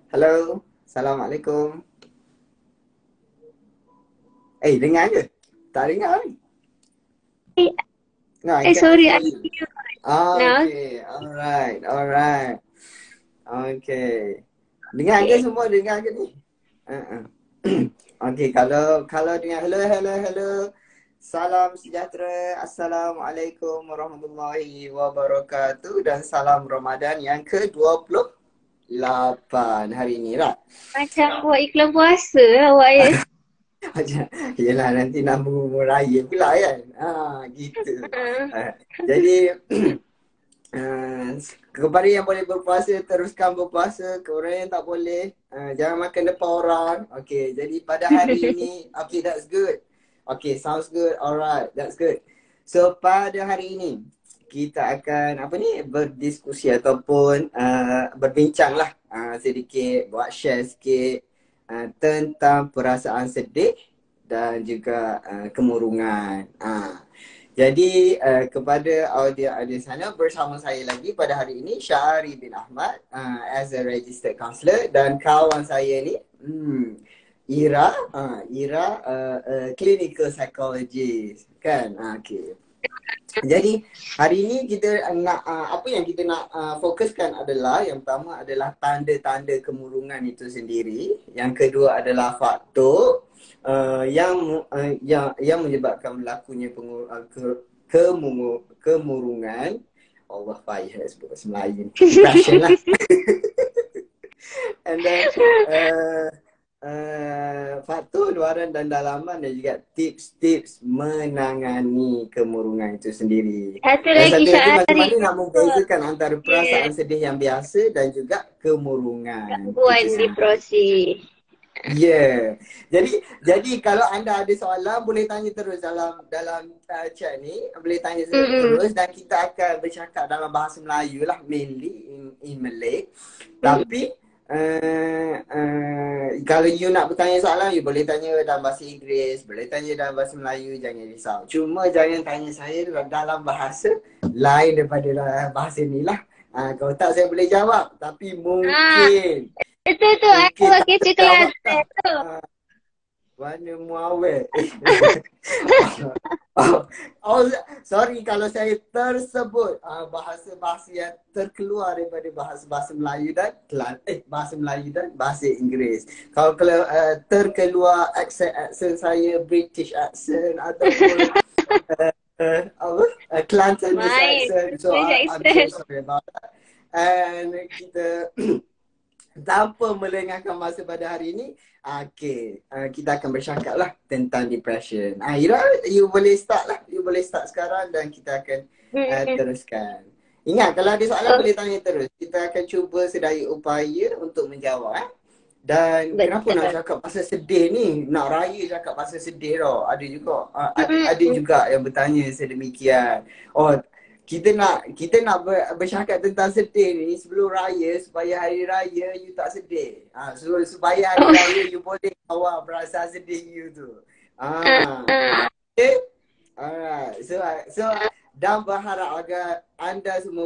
Halo, Assalamualaikum. Dengar je? Tak dengar ni. Eh, No, I cannot sorry, hear I you. hear you now. Okay, alright. Okay. Dengar ke Okay. semua? Dengar ke ni? Uh-uh. Okay, kalau dengar, hello. Salam sejahtera. Assalamualaikum warahmatullahi wabarakatuh. Dan salam Ramadan yang ke-28 hari ni lah. Macam buat iklan puasa awak ya. Macam, yelah nanti nak mengumur raya pula kan. Gitu. Jadi kepada yang boleh berpuasa, teruskan berpuasa. Ke orang yang tak boleh, jangan makan depan orang. Okay, jadi pada hari ini, okay, that's good. Okay, sounds good. Alright, that's good. So pada hari ini kita akan berdiskusi ataupun berbincang lah sedikit, buat share sikit tentang perasaan sedih dan juga kemurungan. Jadi kepada audiens sana, bersama saya lagi pada hari ini Syahari bin Ahmad as a registered counselor, dan kawan saya ni Ira, clinical psychologist kan. Okay. Jadi hari ini kita nak apa yang kita nak fokuskan adalah, yang pertama adalah tanda-tanda kemurungan itu sendiri. Yang kedua adalah faktor yang menyebabkan berlakunya kemurungan. Allah, payah sebut bahasa Melayu ni. Depression lah. And then faktor luaran dan dalaman, dan juga tips-tips menangani kemurungan itu sendiri. Satu Dan lagi satu lagi, macam Syahari. mana nak membezakan antara perasaan sedih yang biasa dan juga kemurungan. Gangguan depresi. Yeah. Jadi kalau anda ada soalan, boleh tanya terus dalam chat ni, boleh tanya terus, dan kita akan bercakap dalam bahasa Melayu lah, mainly in Malay. Tapi kalau you nak bertanya soalan, you boleh tanya dalam bahasa Inggeris, boleh tanya dalam bahasa Melayu, jangan risau. Cuma jangan tanya saya dalam bahasa lain daripada bahasa ni lah. Kalau tak, saya boleh jawab, tapi mungkin Itu aku pakai coklat tu. Mana muawet. Sorry kalau saya tersebut bahasa-bahasa yang terkeluar daripada bahasa-bahasa Melayu dan bahasa Melayu dan bahasa Inggeris. Kalau terkeluar accent saya British accent ataupun Kelantanese accent. So I'm so sorry about that. And kita tanpa melengahkan masa pada hari ini, kita akan bercakap lah tentang depression. Ira, you boleh start lah. You boleh start sekarang dan kita akan teruskan. Ingat, kalau ada soalan boleh tanya terus. Kita akan cuba sedaya upaya untuk menjawab. Dan kenapa nak cakap pasal sedih ni? Nak raya cakap pasal sedih tau. Ada juga yang bertanya sedemikian. Kita nak bercakap tentang sedih ni sebelum raya, supaya hari raya you tak sedih. Supaya hari raya you boleh bawa perasaan sedih you tu. Okay. Alright. So dan berharap agar anda semua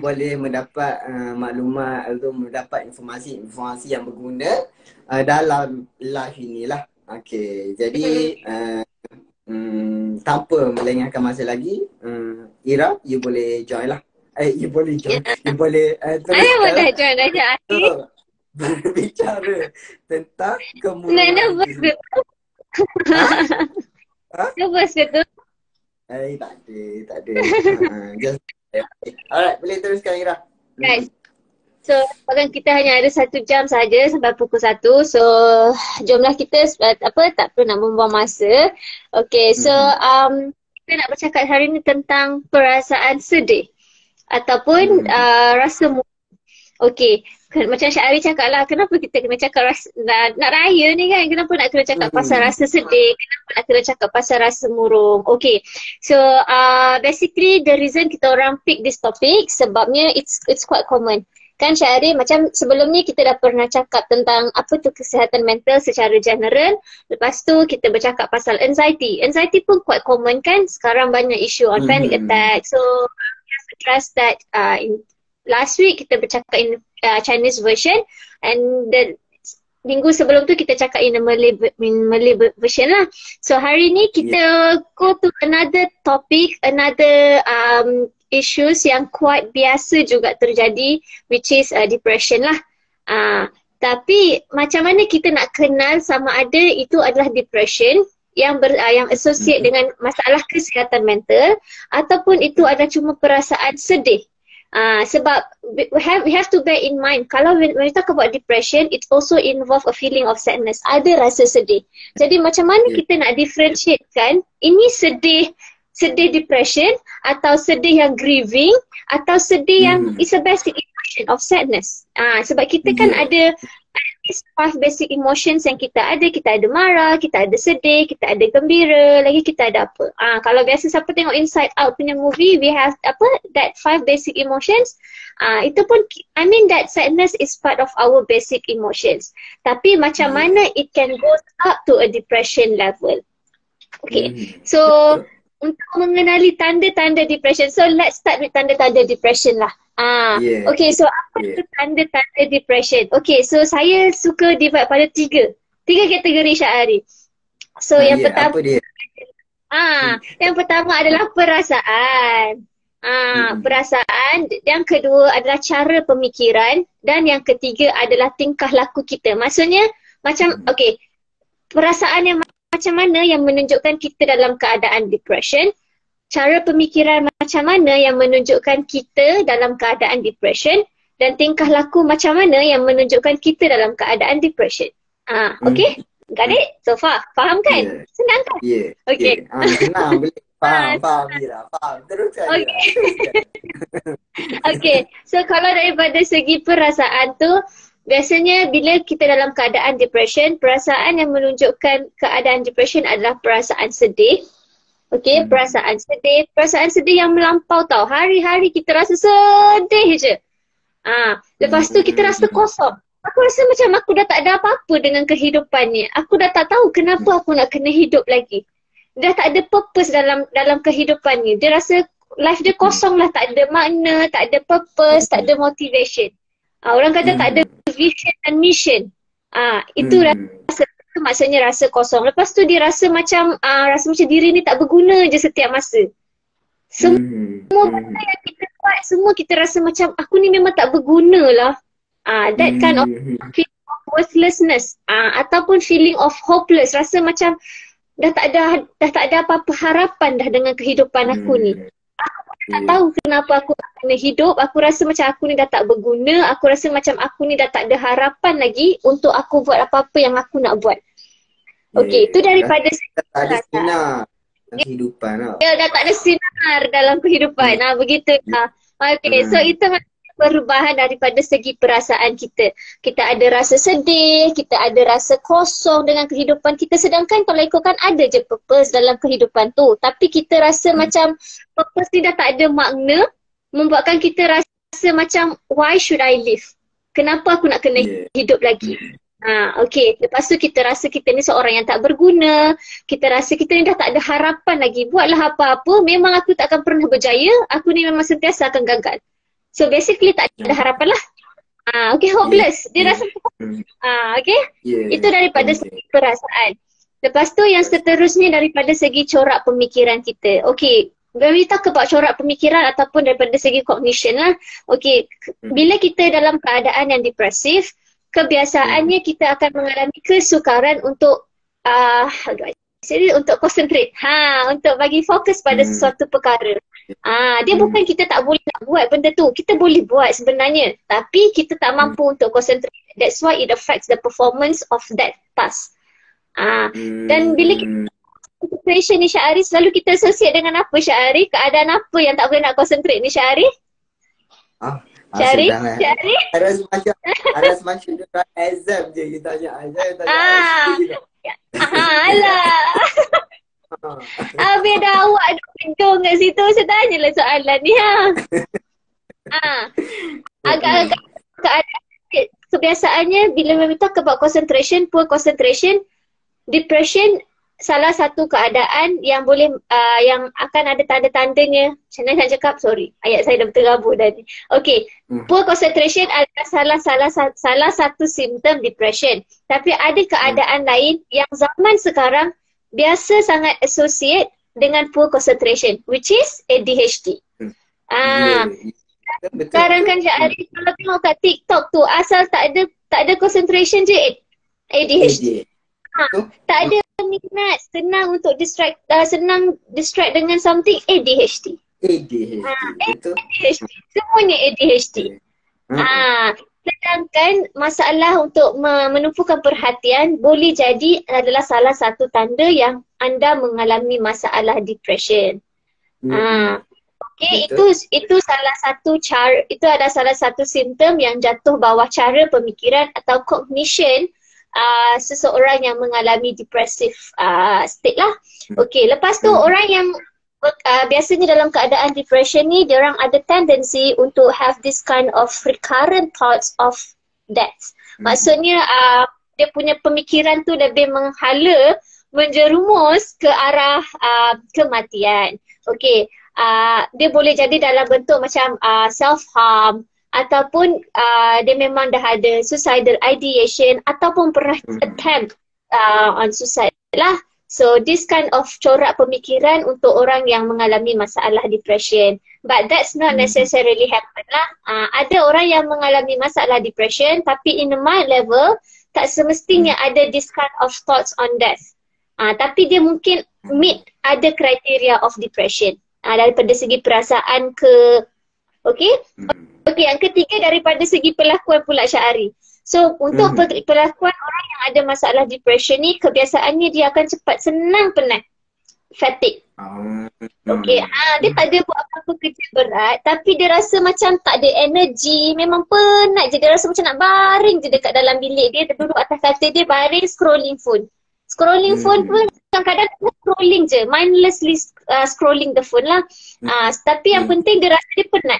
boleh mendapat maklumat atau mendapat informasi yang berguna dalam live inilah. Okay. Jadi tanpa melengahkan masa lagi, Ira, you boleh join lah. You boleh join. You boleh Saya pun dah join dah Syahari. berbicara tentang kemurungan. Nervous ke tu? Nervous ke tu? Tak ada. Alright, boleh teruskan Ira. Right. So, bahkan kita hanya ada 1 jam saja sampai pukul 1. So, jomlah kita tak perlu nak membuang masa. Okay, so kita nak bercakap hari ni tentang perasaan sedih ataupun rasa murung. Okay, macam Syahari cakap lah, kenapa kita kena cakap nak raya ni kan? Kenapa nak kena cakap pasal rasa sedih? Kenapa nak kena cakap pasal rasa murung? Okay, so basically the reason kita orang pick this topic sebabnya it's quite common. Kan Syahari, macam sebelum ni kita dah pernah cakap tentang apa tu kesihatan mental secara general. Lepas tu kita bercakap pasal anxiety. Anxiety pun quite common kan. Sekarang banyak isu on panic attack. So we have addressed that last week kita bercakap in Chinese version, and the minggu sebelum tu kita cakap in Malay version lah. So hari ni kita go to another topic, another issues yang quite biasa juga terjadi, which is depression lah. Tapi macam mana kita nak kenal sama ada itu adalah depression yang associate dengan masalah kesihatan mental, ataupun itu adalah cuma perasaan sedih. Sebab we have to bear in mind, kalau when we talk about depression, it also involve a feeling of sadness. Ada rasa sedih. Jadi macam mana kita nak differentiate kan, ini sedih depression, atau sedih yang grieving, atau sedih yang is a basic emotion of sadness. Sebab kita kan ada five basic emotions yang kita ada. Kita ada marah, kita ada sedih, kita ada gembira, lagi kita ada apa. Kalau biasa siapa tengok Inside Out punya movie, we have that five basic emotions. Itu pun, I mean that sadness is part of our basic emotions. Tapi macam mana it can go up to a depression level. Okay, so untuk mengenali tanda-tanda depression, so let's start with tanda-tanda depression lah. Okay, so apa tu tanda-tanda depression? Okay, so saya suka divide pada tiga kategori Syahari. So yang pertama, yang pertama adalah perasaan. Perasaan, yang kedua adalah cara pemikiran, dan yang ketiga adalah tingkah laku kita. Maksudnya macam perasaan yang macam mana yang menunjukkan kita dalam keadaan depression, cara pemikiran macam mana yang menunjukkan kita dalam keadaan depression, dan tingkah laku macam mana yang menunjukkan kita dalam keadaan depression. Okay? Got it? So far, faham kan? Senang kan? Okay. Senang, boleh. Faham Mira, faham. Teruskan. Okay, so kalau daripada segi perasaan tu, biasanya bila kita dalam keadaan depression, perasaan yang menunjukkan keadaan depression adalah perasaan sedih. Okay, perasaan sedih yang melampau tau. Hari-hari kita rasa sedih je. Lepas tu kita rasa kosong. Aku rasa macam aku dah tak ada apa-apa dengan kehidupan ni. Aku dah tak tahu kenapa aku nak kena hidup lagi. Dah tak ada purpose dalam kehidupan ni. Dia rasa life dia kosong lah, tak ada makna, tak ada purpose, tak ada motivation. Orang kata tak ada vision and mission. Itu rasa, itu maksudnya rasa kosong. Lepas tu dia rasa macam diri ni tak berguna je setiap masa. Semua benda yang kita buat, semua kita rasa macam aku ni memang tak berguna lah. That kind of feeling of worthlessness, ataupun feeling of hopeless, rasa macam dah tak ada apa-apa harapan dah dengan kehidupan aku ni. Aku tak tahu kenapa aku kena hidup. Aku rasa macam aku ni dah tak berguna. Aku rasa macam aku ni dah tak ada harapan lagi untuk aku buat apa-apa yang aku nak buat. Okay, itu daripada tak ada sinar dalam kehidupan tau. Ya, dah tak ada sinar dalam kehidupan. Begitu lah. Okay, so itu perubahan daripada segi perasaan kita. Kita ada rasa sedih, kita ada rasa kosong dengan kehidupan kita, sedangkan kalau ikutkan ada je purpose dalam kehidupan tu. Tapi kita rasa macam purpose ni dah tak ada makna, membuatkan kita rasa macam why should I live? Kenapa aku nak kena hidup lagi? Okay, lepas tu kita rasa kita ni seorang yang tak berguna, kita rasa kita ni dah tak ada harapan lagi. Buatlah apa-apa, memang aku tak akan pernah berjaya, aku ni memang sentiasa akan gagal. So basically tak ada harapan lah. Okay, hopeless. Dia rasa okay? Itu daripada segi perasaan. Lepas tu yang seterusnya daripada segi corak pemikiran kita. Okay, when we talk about corak pemikiran ataupun daripada segi cognition lah. Okay, bila kita dalam keadaan yang depresif, kebiasaannya kita akan mengalami kesukaran untuk untuk concentrate. Untuk bagi fokus pada sesuatu perkara. Dia bukan kita tak boleh nak buat benda tu. Kita boleh buat sebenarnya. Tapi kita tak mampu untuk concentrate. That's why it affects the performance of that task. Dan bila kita concentration ni Syahari, selalu kita associate dengan apa Syahari? Keadaan apa yang tak boleh nak concentrate ni Syahari? Syahari? Ada semacam dekat exam je kita tanya. Alah. Habis dah awak duduk kat situ, saya tanyalah soalan ni agak-agak keadaan kebiasaannya bila we talk about concentration, poor concentration, depression salah satu keadaan yang boleh yang akan ada tanda-tandanya. Macam mana nak cakap? Sorry. Ayat saya dah tergabung dah ni. Okay. Poor concentration adalah salah satu simptom depression. Tapi ada keadaan lain yang zaman sekarang biasa sangat associate dengan poor concentration, which is ADHD. Sekarang kan Syahari kalau tengok kat TikTok tu asal tak ada concentration je ADHD. Tak ada minat, senang untuk distract dengan something ADHD. ADHD. Semuanya ADHD. Sedangkan masalah untuk menumpukan perhatian boleh jadi adalah salah satu tanda yang anda mengalami masalah depression. Okay, itu salah satu cara, itu adalah salah satu simptom yang jatuh bawah cara pemikiran atau cognition seseorang yang mengalami depressive state lah. Okay, lepas tu orang yang biasanya dalam keadaan depression ni, dia orang ada tendency untuk have this kind of recurrent thoughts of death. Maksudnya dia punya pemikiran tu lebih menghala, menjerumus ke arah kematian. Okay, dia boleh jadi dalam bentuk macam self-harm, ataupun dia memang dah ada suicidal ideation ataupun pernah attempt on suicide lah. So this kind of corak pemikiran untuk orang yang mengalami masalah depression. But that's not necessarily happen lah. Ada orang yang mengalami masalah depression tapi in a mild level tak semestinya ada this kind of thoughts on death. Tapi dia mungkin meet ada kriteria of depression. Daripada segi perasaan ke, okay? Okay, yang ketiga daripada segi perlakuan pula Syahari. So untuk perlakuan orang yang ada masalah depression ni, kebiasaannya dia akan cepat senang penat, fatigue. Okay, dia tak ada buat apa-apa kerja berat tapi dia rasa macam tak ada energy, memang penat je. Dia rasa macam nak baring je dekat dalam bilik dia, duduk atas katil dia baring scrolling phone. Scrolling phone pun kadang-kadang scrolling je, mindlessly scrolling the phone lah. Tapi yang penting dia rasa dia penat.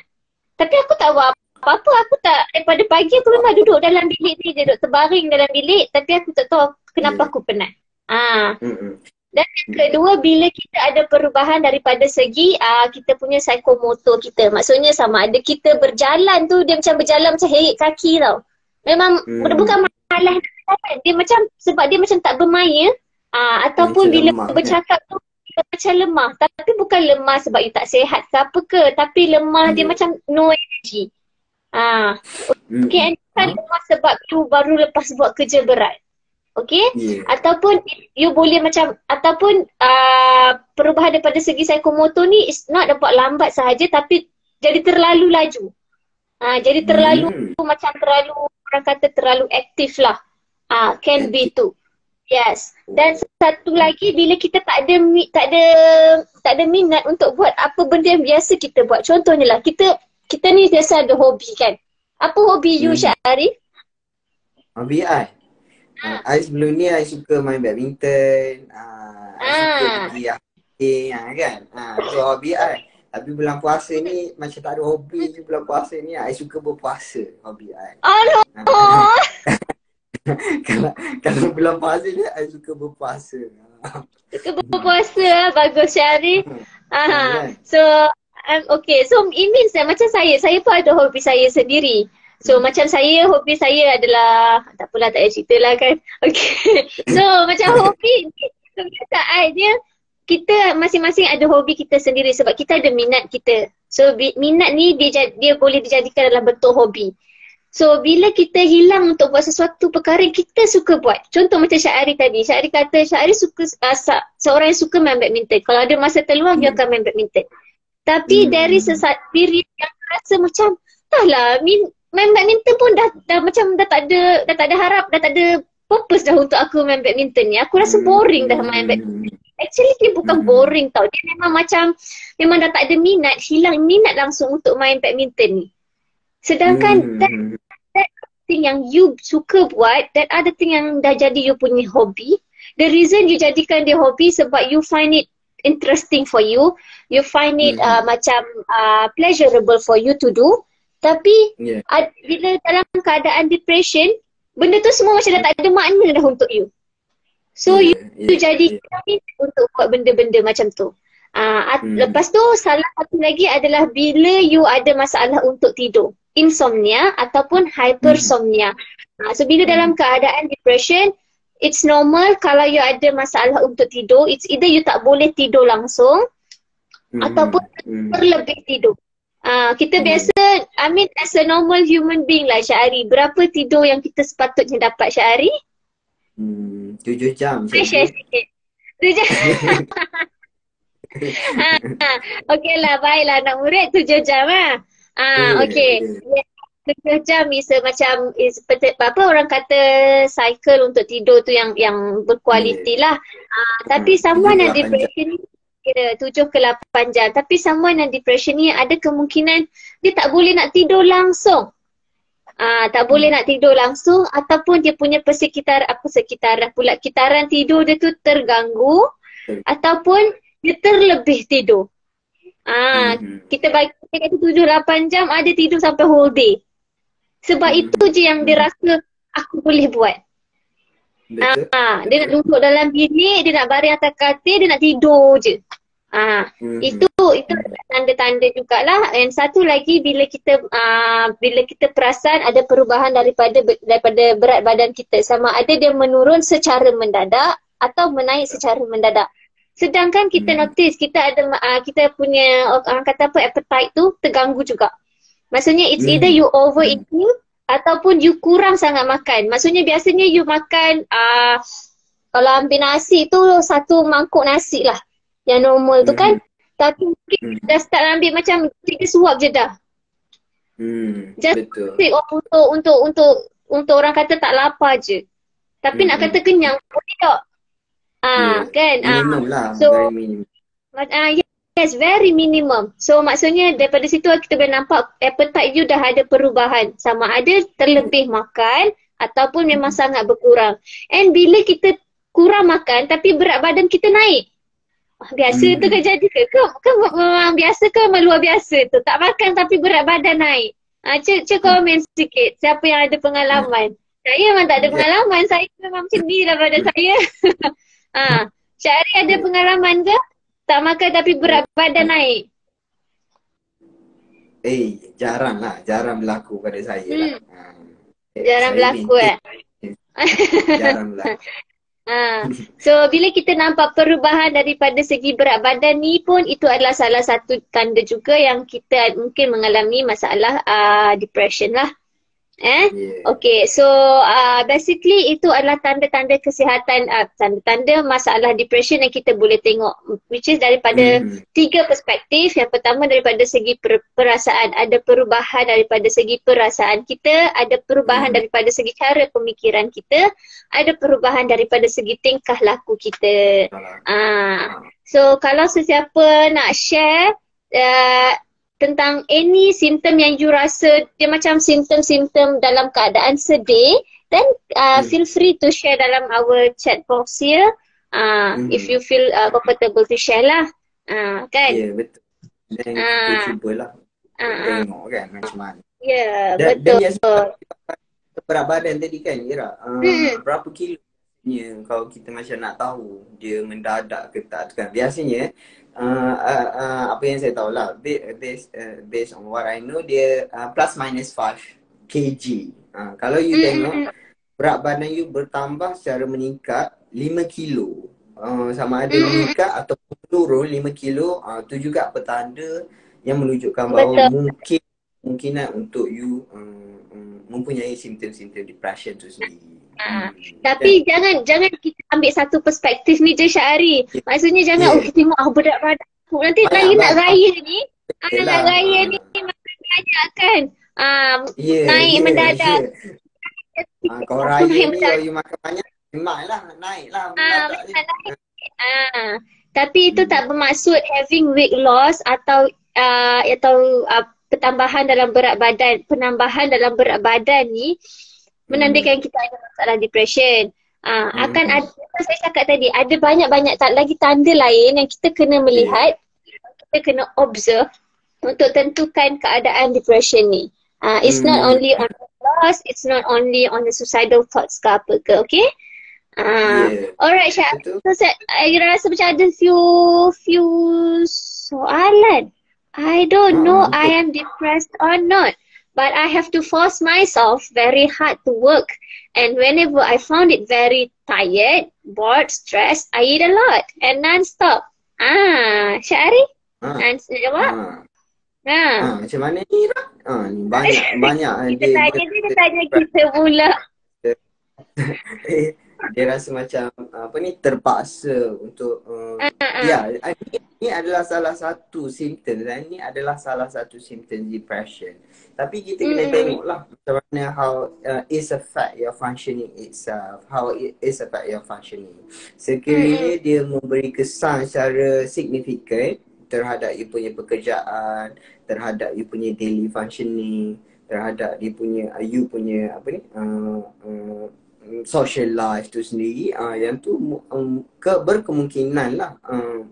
Tapi aku tak buat apa-apa, aku tak, daripada pagi aku memang duduk dalam bilik ni, duduk terbaring dalam bilik, tapi aku tak tahu kenapa aku penat. Dan yang kedua, bila kita ada perubahan daripada segi kita punya psikomotor kita. Maksudnya sama ada kita berjalan tu, dia macam berjalan macam heret kaki tau. Memang bukan malah dia macam, sebab dia macam tak bermaya, ataupun bila bercakap tu dia macam lemah. Tapi bukan lemah sebab you tak sihat ke apa ke, tapi lemah dia macam no energy. Okay, kan lemah sebab you baru lepas buat kerja berat. Okay, ataupun you boleh macam, ataupun perubahan daripada segi psikomotor ni is not dapat lambat sahaja tapi jadi terlalu laju. Jadi terlalu macam terlalu, orang kata terlalu aktif lah. Can be too. Yes. Dan satu lagi, bila kita tak ada minat untuk buat apa benda yang biasa kita buat. Contohnya lah, kita ni biasa ada hobi kan. Apa hobi you Syahari? Hobi I? I sebelum ni I suka main badminton. I suka pergi hiking kan. So hobi I. Tapi bulan puasa ni macam tak ada hobi je bulan puasa ni. I suka berpuasa, hobi I. Aduh. Kalau bulan puasa ni I suka berpuasa. Suka berpuasa, bagus Syahari. So okay, so it means that macam saya pun ada hobi saya sendiri. So macam saya, hobi saya adalah, tak apalah, tak payah cerita lah kan. Okay. So macam hobi ni, kebiasaan dia, kita masing-masing ada hobi kita sendiri sebab kita ada minat kita. So minat ni dia boleh dijadikan dalam bentuk hobi. So bila kita hilang untuk buat sesuatu perkara yang kita suka buat. Contoh macam Syahari tadi. Syahari kata Syahari suka, seorang yang suka main badminton. Kalau ada masa terluang dia akan main badminton. Tapi dari sesaat period yang rasa macam, entahlah, main badminton pun dah macam dah tak ada harap, dah tak ada purpose dah untuk aku main badminton ni. Aku rasa boring dah main badminton. Actually dia bukan boring tau. Dia memang macam, memang dah tak ada minat, hilang minat langsung untuk main badminton ni. Sedangkan that thing yang you suka buat, that other thing yang dah jadi you punya hobi. The reason you jadikan dia hobi sebab you find it interesting for you. You find it macam pleasurable for you to do. Tapi bila dalam keadaan depression, benda tu semua macam dah tak ada makna dah untuk you. So you jadi untuk buat benda-benda macam tu. Lepas tu salah satu lagi adalah bila you ada masalah untuk tidur, insomnia ataupun hypersomnia. So bila dalam keadaan depression, it's normal kalau you ada masalah untuk tidur, it's either you tak boleh tidur langsung ataupun terlebih tidur. Kita biasa, I mean as a normal human being lah Syahari, berapa tidur yang kita sepatutnya dapat Syahari? 7 jam. Saya share sikit. 7 jam. Okey lah, baiklah anak murid 7 jam lah. Okey. 7 jam is macam apa orang kata cycle untuk tidur tu yang berkualiti lah. Tapi someone yang depression ni kira 7 ke 8 jam. Tapi someone yang depression ni ada kemungkinan dia tak boleh nak tidur langsung. Tak boleh nak tidur langsung ataupun dia punya kitaran tidur dia tu terganggu ataupun dia terlebih tidur. Kita bagi kita kata 7-8 jam ada tidur sampai whole day. Sebab itu je yang dia rasa aku boleh buat. Dia nak duduk dalam bilik, dia nak baring atas katil, dia nak tidur je. Itu tanda-tanda jugalah. Dan satu lagi bila kita perasan ada perubahan daripada berat badan kita, sama ada dia menurun secara mendadak atau menaik secara mendadak. Sedangkan kita notice kita ada kita punya orang kata apa, appetite tu terganggu juga. Maksudnya it's either you overeating ataupun you kurang sangat makan. Maksudnya biasanya you makan kalau ambil nasi tu 1 mangkuk nasi lah yang normal tu kan. Tapi mungkin dah start ambil macam 3 suap je dah. Just untuk orang kata tak lapar je. Tapi nak kata kenyang boleh tak? Kan? Minimum lah, so, very minimum. Yes, very minimum. So maksudnya daripada situ kita boleh nampak appetite you dah ada perubahan. Sama ada terlebih makan ataupun memang sangat berkurang. And bila kita kurang makan tapi berat badan kita naik. Biasa tu kan jadi ke? Kan memang biasa ke memang luar biasa tu? Tak makan tapi berat badan naik. Cik komen sikit. Siapa yang ada pengalaman? Saya memang tak ada pengalaman. Saya memang macam ni lah badan saya. Syahri ada pengalaman ke? Tak makan tapi berat badan naik? Jarang berlaku pada saya lah. Jarang berlaku Jarang berlaku. So bila kita nampak perubahan daripada segi berat badan ni pun, itu adalah salah satu tanda juga yang kita mungkin mengalami masalah depression lah. Okay, so basically itu adalah tanda-tanda kesihatan, tanda-tanda masalah depression yang kita boleh tengok, which is daripada 3 perspektif. Yang pertama daripada segi perasaan, ada perubahan daripada segi perasaan kita, ada perubahan daripada segi cara pemikiran kita, ada perubahan daripada segi tingkah laku kita. So kalau sesiapa nak share tentang any simptom yang you rasa dia macam simptom-simptom dalam keadaan sedih, then feel free to share dalam our chat box here. If you feel comfortable to share lah. Kan? Ya, betul. Dan kita cubalah tengok kan macam mana. Ya, betul. Berat badan tadi kan Ira, berapa kilo ni kalau kita macam nak tahu dia mendadak ke tak kan. Biasanya apa yang saya tahu lah, based on what I know, dia plus minus 5 kg. Kalau you tengok berat badan you bertambah secara meningkat 5 kilo, sama ada meningkat atau turun 5 kilo, tu juga petanda yang menunjukkan bahawa mungkinan untuk you mempunyai simptom-simptom depression tu sendiri. Tapi jangan kita ambil satu perspektif ni je Syahri. Maksudnya jangan tengok berat badan aku. Nanti lagi nak raya ni. Nak raya ni makan banyak kan. Naik mendadak. Kalau raya ni kalau you makan banyak, memang lah naik lah. Tapi itu tak bermaksud having weight loss atau pertambahan dalam berat badan. Penambahan dalam berat badan ni menandakan kita ada masalah depression. Akan ada, saya cakap tadi, ada banyak-banyak lagi tanda lain yang kita kena melihat, kita kena observe untuk tentukan keadaan depression ni. It's not only on the loss, it's not only on the suicidal thoughts ke apa ke, okay? Yeah. Alright, Syah. Betul. So, I rasa macam ada few soalan. I don't know I am depressed or not. But I have to force myself very hard to work. And whenever I found it very tired, bored, stressed, I eat a lot and non-stop. Syahri? Answer jawab. Macam mana ni lah? Ni banyak Dia tanya kita pula. Dia rasa macam apa ni, terpaksa untuk ya, ini adalah salah satu simptom, dan ini adalah salah satu simptom depression. Tapi kita kena tengoklah macam mana how it affect your functioning itself, how it is affect your functioning. Sekiranya dia memberi kesan secara signifikan terhadap you punya pekerjaan, terhadap you punya daily functioning, terhadap dia punya you punya apa ni social life tu sendiri, yang tu berkemungkinan lah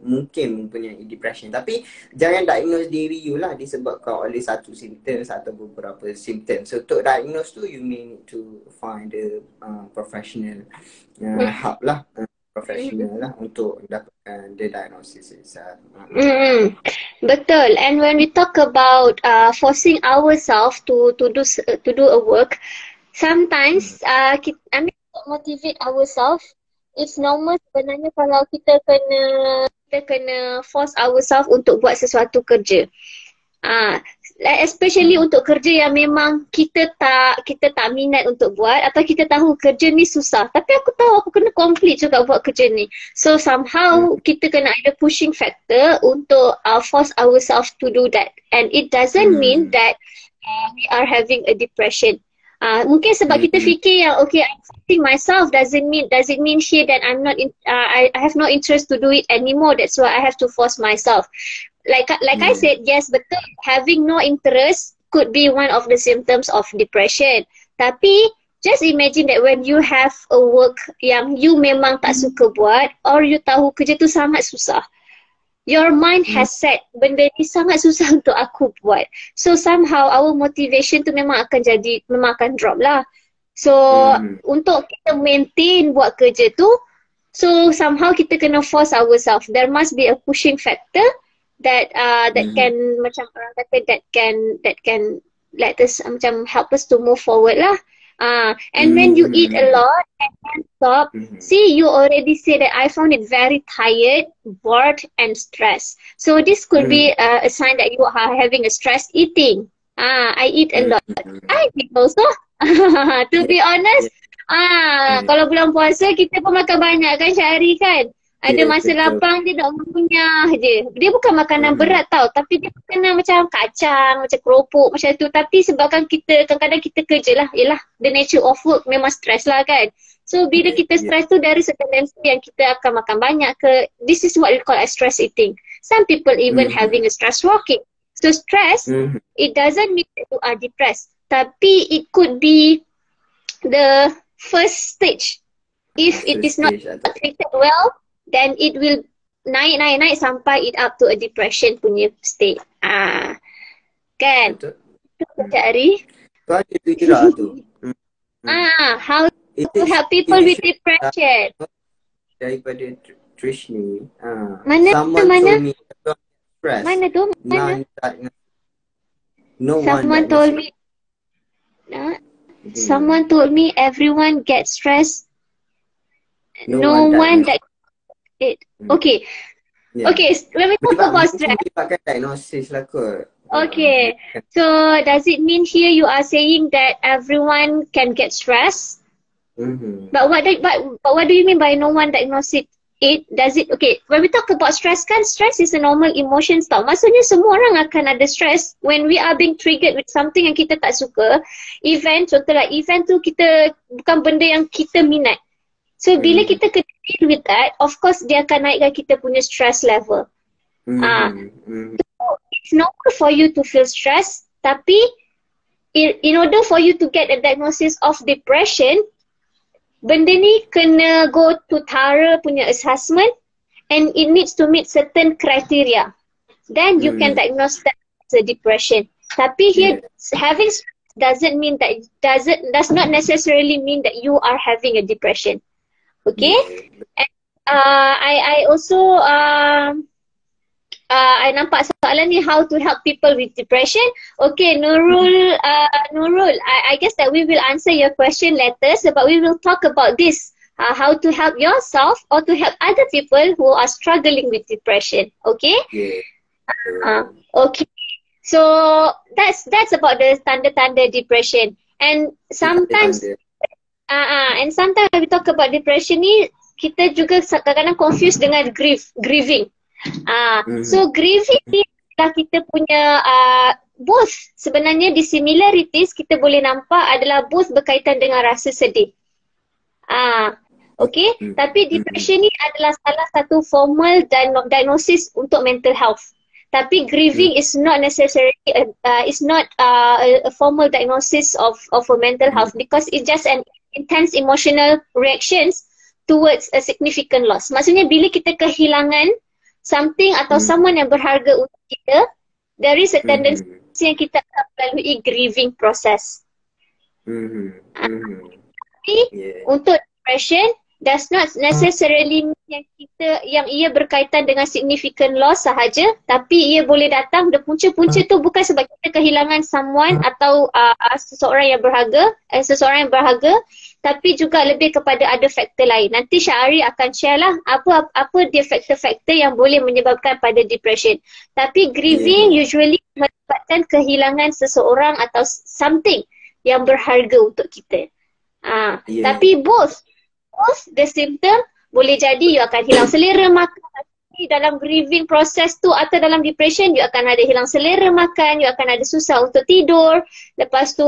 mungkin mempunyai depression. Tapi jangan diagnose diri you lah disebabkan oleh satu simptom atau beberapa simptom. So untuk diagnose tu you may need to find a professional help lah, professional lah untuk dapatkan the diagnosis itself. Betul. And when we talk about forcing ourselves to do a work, sometimes kita motivate ourselves. It's normal sebenarnya kalau kita kena force ourselves untuk buat sesuatu kerja. Especially untuk kerja yang memang kita tak minat untuk buat, atau kita tahu kerja ni susah tapi aku tahu aku kena complete juga buat kerja ni. So somehow kita kena ada pushing factor untuk force ourselves to do that. And it doesn't mean that we are having a depression. Mungkin sebab kita fikir yang okay, I'm forcing myself doesn't mean here that I'm not I have no interest to do it anymore. That's why I have to force myself. Like I said, yes, betul, having no interest could be one of the symptoms of depression. Tapi just imagine that when you have a work yang you memang tak suka buat, or you tahu kerja tu sangat susah, your mind has said benda ni sangat susah untuk aku buat. So somehow our motivation tu memang akan drop lah. So untuk kita maintain buat kerja tu, so somehow kita kena force ourselves. There must be a pushing factor that can macam orang kata that can let us macam help us to move forward lah. And when you eat a lot and then stop, see, you already say that I found it very tired, bored, and stressed. So this could be a sign that you are having a stress eating. I eat a lot. I eat also. To be honest, kalau bulan puasa kita pun makan banyak kan Syahri kan? Ada masa lapang dia nak mengunyah je. Dia bukan makanan berat tau, tapi dia kena macam kacang, macam keropok macam tu. Tapi sebabkan kita kadang-kadang kita kerja lah, yelah the nature of work memang stress lah kan. So bila kita stress tu dari tendency yang kita akan makan banyak ke, this is what we call as stress eating. Some people even having a stress walking. So stress, it doesn't mean that you are depressed. Tapi it could be the first stage. If it is not treated well, then it will naik sampai it up to a depression punya state. Kan? Betul. Cik Ari? Tu ada fikirah tu. How to help people with depression? Daripada Trishni. Mana? Someone told me everyone gets stressed. No one that okay. Okay, when we talk about stress. Pakai diagnosis lah kot. Okay. So does it mean here you are saying that everyone can get stressed? But what do you mean by no one diagnosis it? Does it, okay, when we talk about stress kan, stress is a normal emotion tau. Maksudnya semua orang akan ada stress when we are being triggered with something yang kita tak suka. Contohlah event tu kita bukan benda yang kita minat. So bila kita kena deal with that, of course dia akan naikkan kita punya stress level. So it's normal for you to feel stress, tapi in order for you to get a diagnosis of depression, benda ni kena go to thorough punya assessment and it needs to meet certain criteria. Then you can diagnose that as a depression. Tapi here having stress does not necessarily mean that you are having a depression. Okay? Yeah. And I also I nampak soalan ni, how to help people with depression. Okay, Nurul, I guess that we will answer your question later, but we will talk about this, how to help yourself or to help other people who are struggling with depression. Okay? Yeah. Okay. So that's about the tanda-tanda depression. And sometimes when we talk about depression ni, kita juga kadang-kadang confuse dengan grieving. So grieving ni adalah kita punya both sebenarnya di similarities kita boleh nampak adalah both berkaitan dengan rasa sedih. Okay, tapi depression ni adalah salah satu formal diagnosis untuk mental health. Tapi grieving is not necessarily a formal diagnosis of a mental health, because it's just an intense emotional reactions towards a significant loss. Maksudnya bila kita kehilangan something atau someone yang berharga untuk kita, there is a tendency yang kita akan melalui grieving process. Tapi untuk depression does not necessarily mean yang ia berkaitan dengan significant loss sahaja, tapi ia boleh datang, punca-punca tu bukan sebab kita kehilangan someone atau seseorang yang berharga, tapi juga lebih kepada ada faktor lain. Nanti Syahari akan share lah apa dia faktor-faktor yang boleh menyebabkan pada depression. Tapi grieving usually menyebabkan kehilangan seseorang atau something yang berharga untuk kita. Tapi both the symptom boleh jadi you akan hilang selera makan. Dalam grieving process tu atau dalam depression, you akan ada hilang selera makan, you akan ada susah untuk tidur. Lepas tu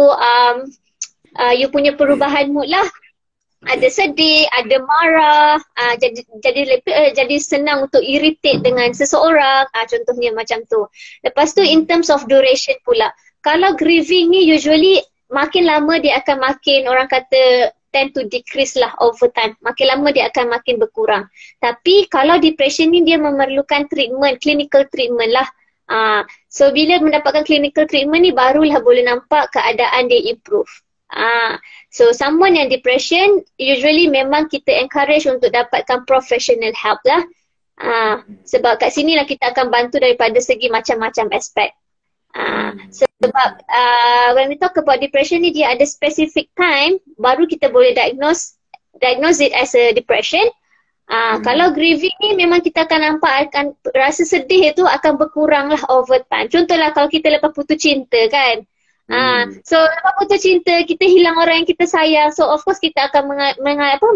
you punya perubahan mood lah. Ada sedih, ada marah, jadi senang untuk irritate dengan seseorang, contohnya macam tu. Lepas tu in terms of duration pula, kalau grieving ni usually makin lama dia akan makin, orang kata tend to decrease lah over time. Makin lama dia akan makin berkurang. Tapi kalau depression ni dia memerlukan treatment, clinical treatment lah. So bila mendapatkan clinical treatment ni barulah boleh nampak keadaan dia improve. So someone yang depression, usually memang kita encourage untuk dapatkan professional help lah. Sebab kat sini lah kita akan bantu daripada segi macam-macam aspek. Sebab when we talk about depression ni, dia ada specific time baru kita boleh diagnose it as a depression. Kalau grieving ni memang kita akan nampak rasa sedih itu akan berkurang lah over time. Contohlah kalau kita lepas putus cinta kan, so lepas putus cinta kita hilang orang yang kita sayang, so of course kita akan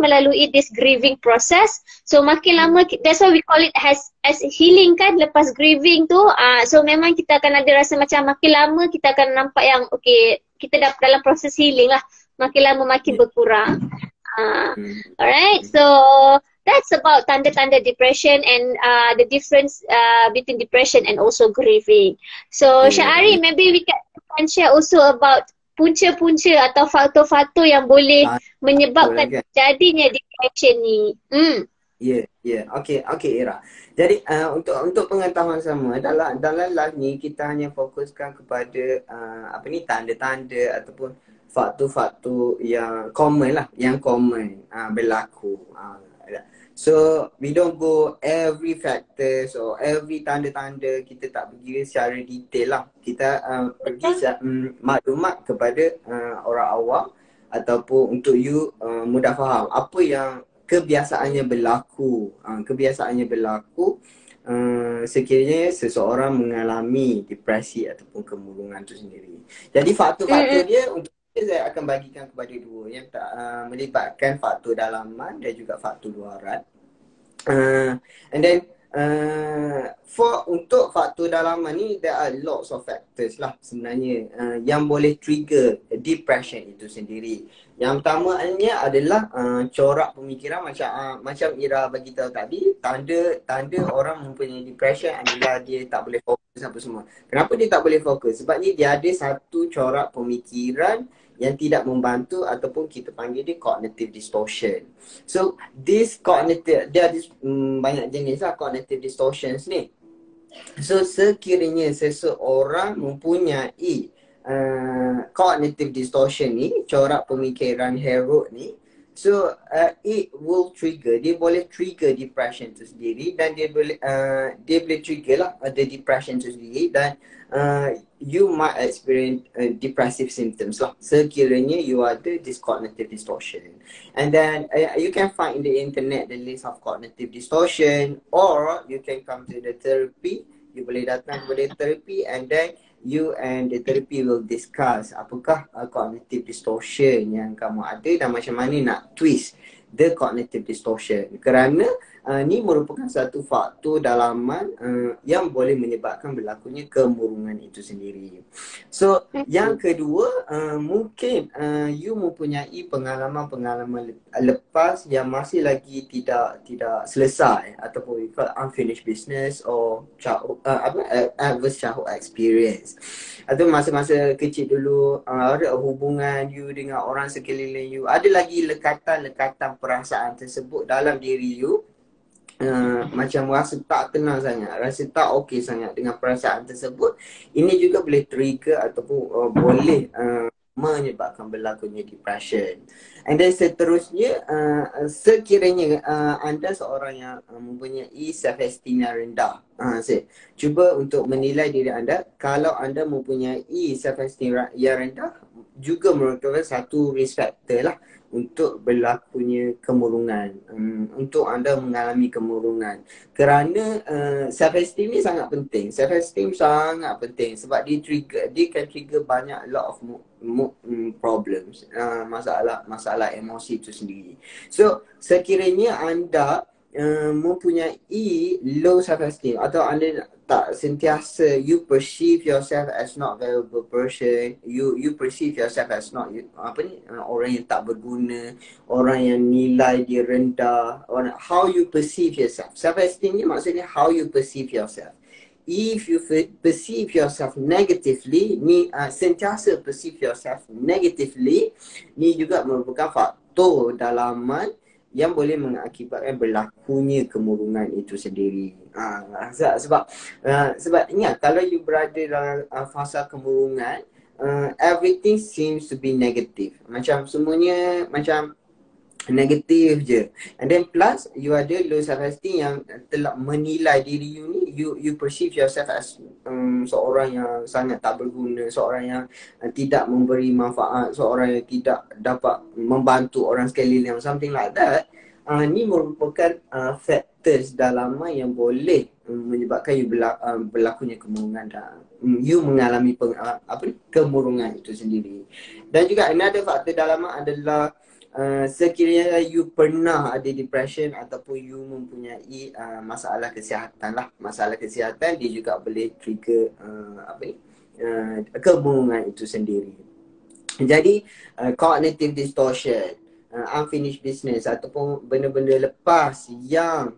melalui this grieving process. So makin lama, that's why we call it as healing kan, lepas grieving tu. So memang kita akan ada rasa macam makin lama kita akan nampak yang okay, kita dah dalam proses healing lah, makin lama makin berkurang. Alright, so that's about tanda-tanda depression and the difference between depression and also grieving. So Syahari, maybe we can share also about punca-punca atau faktor-faktor yang boleh menyebabkan jadinya depression ni. Okay Ira. Jadi untuk pengetahuan semua, dalam live ni kita hanya fokuskan kepada tanda-tanda ataupun faktor-faktor yang common lah, yang common berlaku. So we don't go every factor, so every tanda-tanda kita tak pergi secara detail lah. Kita pergi maklumat kepada orang awam ataupun untuk you mudah faham apa yang kebiasaannya berlaku. Sekiranya seseorang mengalami depresi ataupun kemurungan tu sendiri. Jadi faktor-faktor dia untuk saya akan bagikan kepada dua yang melibatkan faktor dalaman dan juga faktor luaran. And then untuk faktor dalaman ni, there are lots of factors lah sebenarnya yang boleh trigger depression itu sendiri. Yang pertamanya adalah corak pemikiran, macam Ira bagi tahu tadi, tanda orang mempunyai depression adalah dia tak boleh fokus apa semua. Kenapa dia tak boleh fokus? Sebabnya dia ada satu corak pemikiran yang tidak membantu ataupun kita panggil dia cognitive distortion. So this cognitive, dia ada banyak jenis lah cognitive distortions ni. So sekiranya seseorang mempunyai cognitive distortion ni, corak pemikiran herok ni, So it will trigger, dia boleh trigger depression tu sendiri, dan dia boleh trigger lah the depression tu sendiri, dan you might experience depressive symptoms lah sekiranya you ada this cognitive distortion. And then you can find in the internet the list of cognitive distortion, or you can come to the therapy. You boleh datang kepada therapy, and then you and the therapy will discuss apakah cognitive distortion yang kamu ada dan macam mana nak twist the cognitive distortion, kerana ni merupakan satu faktor dalaman yang boleh menyebabkan berlakunya kemurungan itu sendiri. So yang kedua, mungkin you mempunyai pengalaman-pengalaman lepas yang masih lagi tidak selesai, ataupun we call unfinished business, or adverse childhood experience. Atau masa-masa kecil dulu ada hubungan you dengan orang sekeliling you, ada lagi lekatan-lekatan perasaan tersebut dalam diri you, macam rasa tak tenang sangat, rasa tak okey sangat dengan perasaan tersebut. Ini juga boleh trigger ataupun boleh menyebabkan berlakunya depression. And then seterusnya, sekiranya anda seorang yang mempunyai self-esteem yang rendah, cuba untuk menilai diri anda. Kalau anda mempunyai self-esteem yang rendah, juga merupakan satu risk factor lah untuk berlakunya kemurungan, untuk anda mengalami kemurungan. Kerana self-esteem ni sangat penting. Self-esteem sangat penting sebab dia can trigger banyak lot of problems, masalah emosi itu sendiri. So sekiranya anda mempunyai low self-esteem, atau anda tak sentiasa, you perceive yourself as not valuable person, you perceive yourself as not orang yang tak berguna, orang yang nilai dia rendah, how you perceive yourself. Self-esteem ni maksudnya how you perceive yourself. If you perceive yourself negatively, ni sentiasa perceive yourself negatively, ni juga merupakan faktor dalaman yang boleh mengakibatkan berlakunya kemurungan itu sendiri. Sebab ingat, kalau you berada dalam fasa kemurungan, everything seems to be negative. Macam semuanya macam negatif je. And then plus you ada low self-esteem yang telah menilai diri you ni, you perceive yourself as seorang yang sangat tak berguna, seorang yang tidak memberi manfaat, seorang yang tidak dapat membantu orang sekeliling, something like that. Ni merupakan factors dalaman yang boleh menyebabkan you berlakunya kemurungan, dan you mengalami kemurungan itu sendiri. Dan juga another faktor dalaman adalah sekiranya you pernah ada depression ataupun you mempunyai masalah kesihatan lah. Masalah kesihatan dia juga boleh trigger kemurungan itu sendiri. Jadi cognitive distortion, unfinished business, ataupun benda-benda lepas yang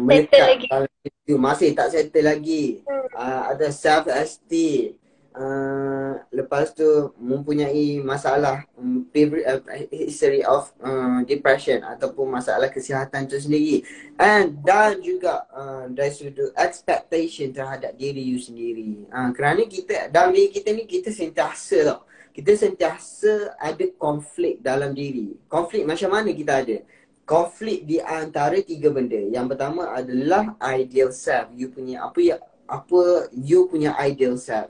melekat dalam you, masih tak settle lagi, ada self-esteem, lepas tu mempunyai masalah history of depression ataupun masalah kesihatan tu sendiri, dan juga dari sudut expectation terhadap diri you sendiri. Kerana kita dalam diri kita ni, kita sentiasa ada konflik dalam diri. Konflik macam mana kita ada? Konflik di antara tiga benda. Yang pertama adalah ideal self. You punya you punya ideal self.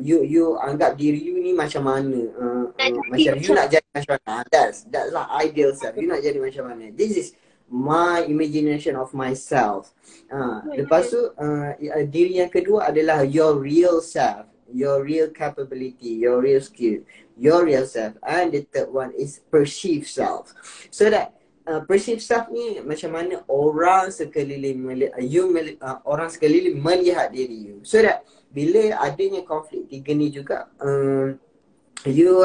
You anggap diri you ni macam mana, macam you nak jadi macam mana. That's lah ideal self. You nak jadi macam mana. This is my imagination of myself. Lepas tu diri yang kedua adalah your real self, your real capability, your real skill, your real self. And the third one is perceived self. So that perceived self ni macam mana orang sekeliling orang sekeliling melihat diri you. So that bila adanya konflik tiga ni juga, you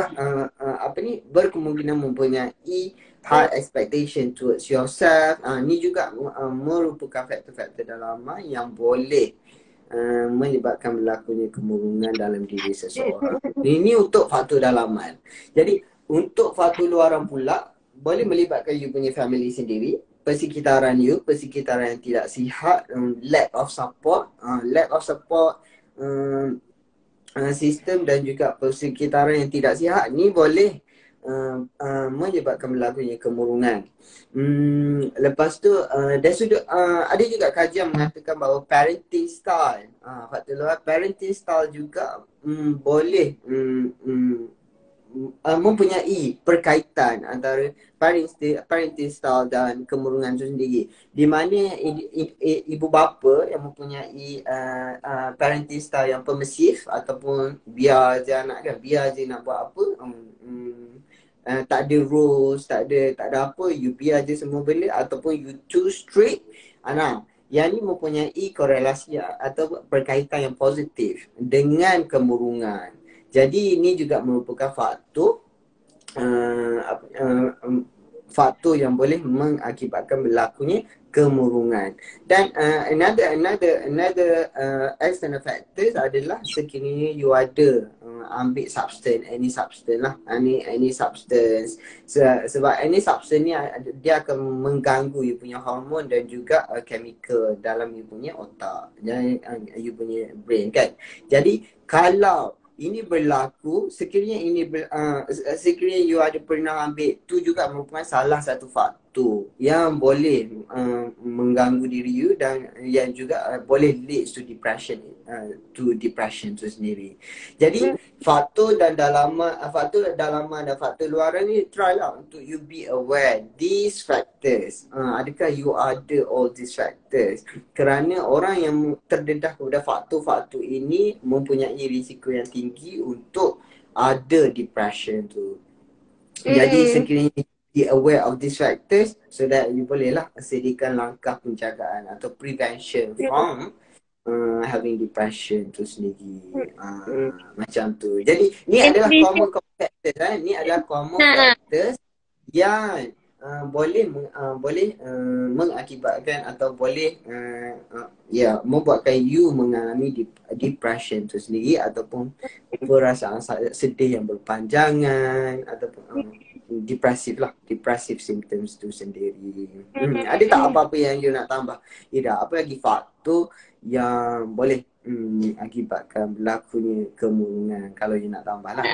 berkemungkinan mempunyai high expectation towards yourself. Ni juga merupakan faktor-faktor dalaman yang boleh menyebabkan berlakunya kemurungan dalam diri seseorang. Ini untuk faktor dalaman. Jadi untuk faktor luaran pula, boleh melibatkan you punya family sendiri, persekitaran you, persekitaran yang tidak sihat, lack of support sistem, dan juga persekitaran yang tidak sihat ni boleh menyebabkan berlakunya kemurungan. Lepas tu dari sudut ada juga kajian mengatakan bahawa parenting style, faktor luar parenting style juga boleh mempunyai perkaitan antara parenting style dan kemurungan itu sendiri. Di mana ibu bapa yang mempunyai parenting style yang permisif ataupun biar je anak kan, biar je nak buat apa, tak ada rules, tak ada apa, you biar je semua benda, ataupun you too strict. Nah, yang ni mempunyai korelasi atau berkaitan yang positif dengan kemurungan. Jadi ini juga merupakan faktor yang boleh mengakibatkan berlakunya kemurungan. Dan another external factors adalah sekiranya you ada ambil substance, any substance. Sebab any substance ni dia akan mengganggu you punya hormon dan juga chemical dalam you punya otak, dan you punya brain kan. Jadi kalau ini berlaku, sekiranya you ada pernah ambil, tu juga merupakan salah satu faktor yang boleh mengganggu diri you dan yang juga boleh lead to depression tu sendiri. Jadi faktor dalaman dan faktor luaran ni, try lah untuk you be aware these factors. Adakah you ada all these factors? Kerana orang yang terdedah kepada faktor-faktor ini mempunyai risiko yang tinggi untuk ada depression tu. Jadi sekiranya be aware of these factors so that you bolehlah sediakan langkah penjagaan atau prevention from having depression tu sendiri. Macam tu. Jadi ni adalah common factors. Ni adalah common factors yang boleh mengakibatkan atau boleh membuatkan you mengalami depression tu sendiri, ataupun perasaan sedih yang berpanjangan, ataupun depressive symptoms tu sendiri. Ada tak apa-apa yang you nak tambah? Ida, apa lagi faktor yang boleh akibatkan berlakunya kemurungan, kalau you nak tambah lah?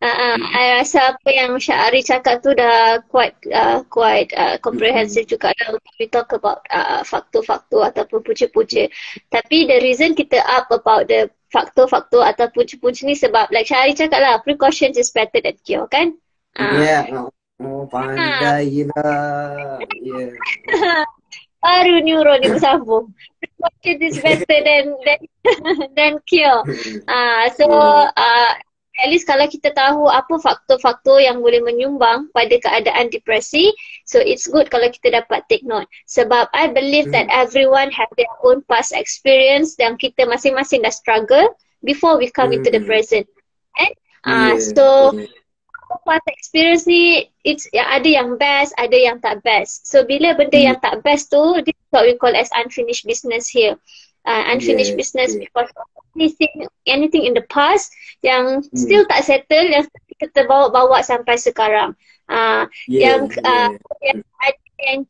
I rasa apa yang Syahari cakap tu dah quite comprehensive juga lah untuk we talk about faktor-faktor ataupun punca-punca. Tapi the reason kita up about the faktor-faktor atau punca-punca ni sebab like Syahari cakap lah, precaution is better than cure kan? Pandai lah. Baru neuron ni bersambung. Precaution is better than cure. At least kalau kita tahu apa faktor-faktor yang boleh menyumbang pada keadaan depresi, so it's good kalau kita dapat take note. Sebab I believe that everyone have their own past experience dan kita masing-masing dah struggle before we come into the present. So past experience ni, ada yang best, ada yang tak best. So bila benda yang tak best tu, this is what we call as unfinished business here. Unfinished business because of anything in the past yang still tak settle, yang kita bawa sampai sekarang. Yang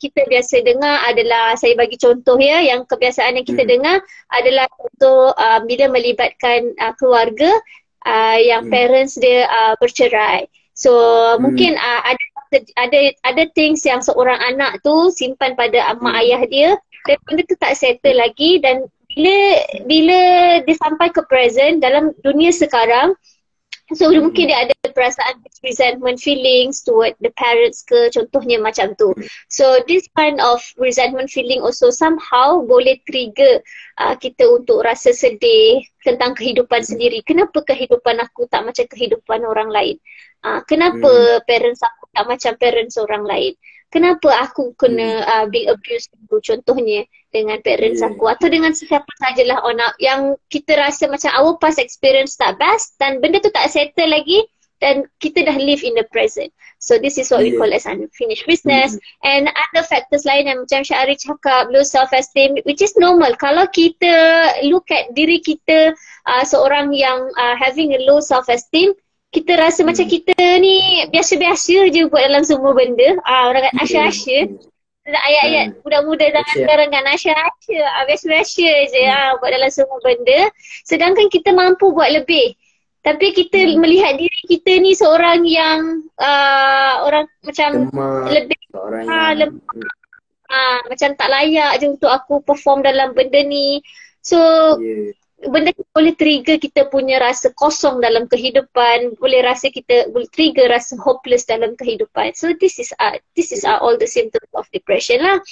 kita biasa dengar adalah, saya bagi contoh ya, yang kebiasaan yang kita dengar adalah contoh bila melibatkan keluarga yang parents dia bercerai. So mungkin ada things yang seorang anak tu simpan pada mak ayah dia dan benda tu tak settle lagi, dan bila dia sampai ke present dalam dunia sekarang, so mungkin dia ada perasaan resentment feelings toward the parents ke, contohnya macam tu. So this kind of resentment feeling also somehow boleh trigger kita untuk rasa sedih tentang kehidupan sendiri. Kenapa kehidupan aku tak macam kehidupan orang lain? Kenapa parents aku tak macam parents orang lain? Kenapa aku kena being abused dulu, contohnya dengan parents aku atau dengan sesiapa sajalah orang yang kita rasa macam our past experience tak best dan benda tu tak settle lagi dan kita dah live in the present. So this is what we call as unfinished business. And other factors lain yang macam Syahari cakap, low self-esteem, which is normal. Kalau kita look at diri kita seorang yang having a low self-esteem, kita rasa macam kita ni biasa-biasa je buat dalam semua benda. Orang kata Asya-Asya. Ayat-ayat muda-muda zaman sekarang kan, Asya-Asya. Biasa-biasa je buat dalam semua benda. Sedangkan kita mampu buat lebih. Tapi kita melihat diri kita ni seorang yang orang macam Lemah, lebih seorang yang macam tak layak je untuk aku perform dalam benda ni. So benda tu boleh trigger kita punya rasa kosong dalam kehidupan, boleh trigger rasa hopeless dalam kehidupan. So this is all the symptoms of depression lah.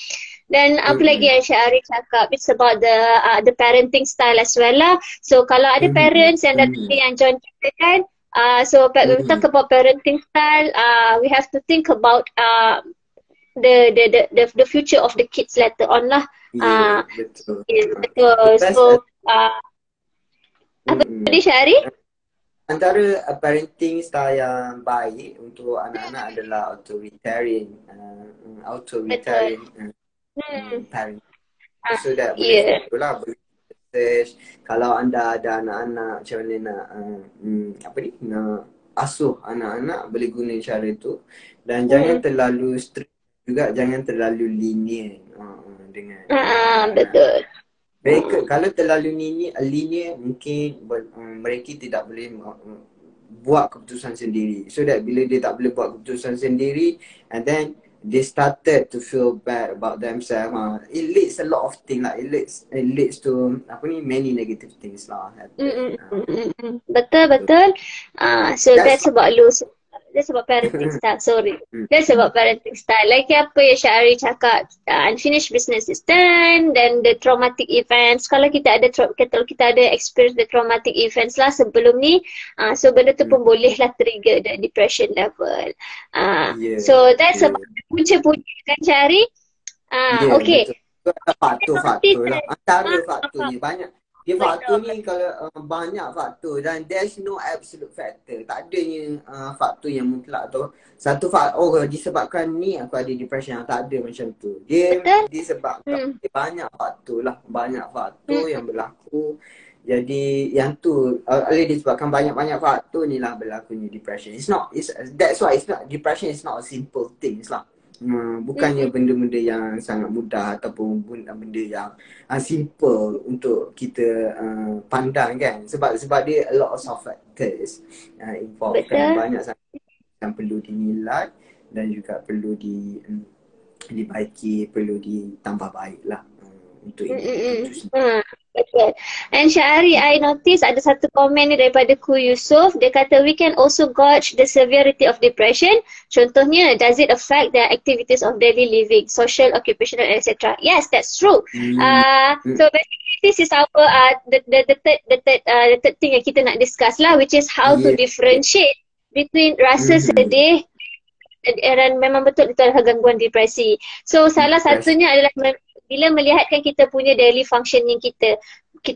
Dan apa lagi yang Syahri cakap, it's about the parenting style as well lah. So kalau ada parents yang yang join kita kan, so when we talk about parenting style, we have to think about the future of the kids later on lah. Betul. Betul. So apa tadi Syahri? Antara parenting style yang baik untuk anak-anak adalah authoritarian parent. So that boleh boleh research. Kalau anda ada anak-anak, macam mana nak nak asuh anak-anak, boleh guna cara tu. Dan jangan terlalu strict juga, jangan terlalu linear dengan betul. Mereka kalau terlalu linear mungkin mereka tidak boleh buat keputusan sendiri. So that bila dia tak boleh buat keputusan sendiri, and then they started to feel bad about themselves. It leads a lot of things lah. It leads to many negative things lah. Betul. So that's about parenting style. Sorry. That's about parenting style. Like apa yang Syahri cakap, unfinished business is done, then the traumatic events. Kalau kita ada experience the traumatic events lah sebelum ni, so benda tu pun boleh lah trigger the depression level. So that's about punca-punca kan Syahri. Okay. Faktor lah. Antara faktor ni banyak. Dia faktor ni kalau banyak faktor, dan there's no absolute factor. Tak adanya faktor yang mutlak atau satu faktor disebabkan ni aku ada depression. Tak ada macam tu. Dia disebabkan banyak faktor lah. Banyak faktor yang berlaku. Jadi yang tu oleh disebabkan banyak-banyak faktor ni lah berlakunya depression. That's why depression is not a simple thing lah. Bukannya benda-benda yang sangat mudah ataupun benda yang simple untuk kita pandang kan, sebab dia a lot of factors involved kan, banyak sangat yang perlu dinilai dan juga perlu dibaiki, perlu ditambah baik lah untuk ini. Okay. And Syahri, I notice ada satu komen ni daripada Ku Yusof. Dia kata, we can also gauge the severity of depression. Contohnya, does it affect the activities of daily living, social, occupational, etc.? Yes, that's true. So basically, this is our the third thing yang kita nak discuss lah, which is how to differentiate between rasa sedih dan memang betul itu adalah gangguan depresi. So salah satunya adalah bila melihatkan kita punya daily functioning kita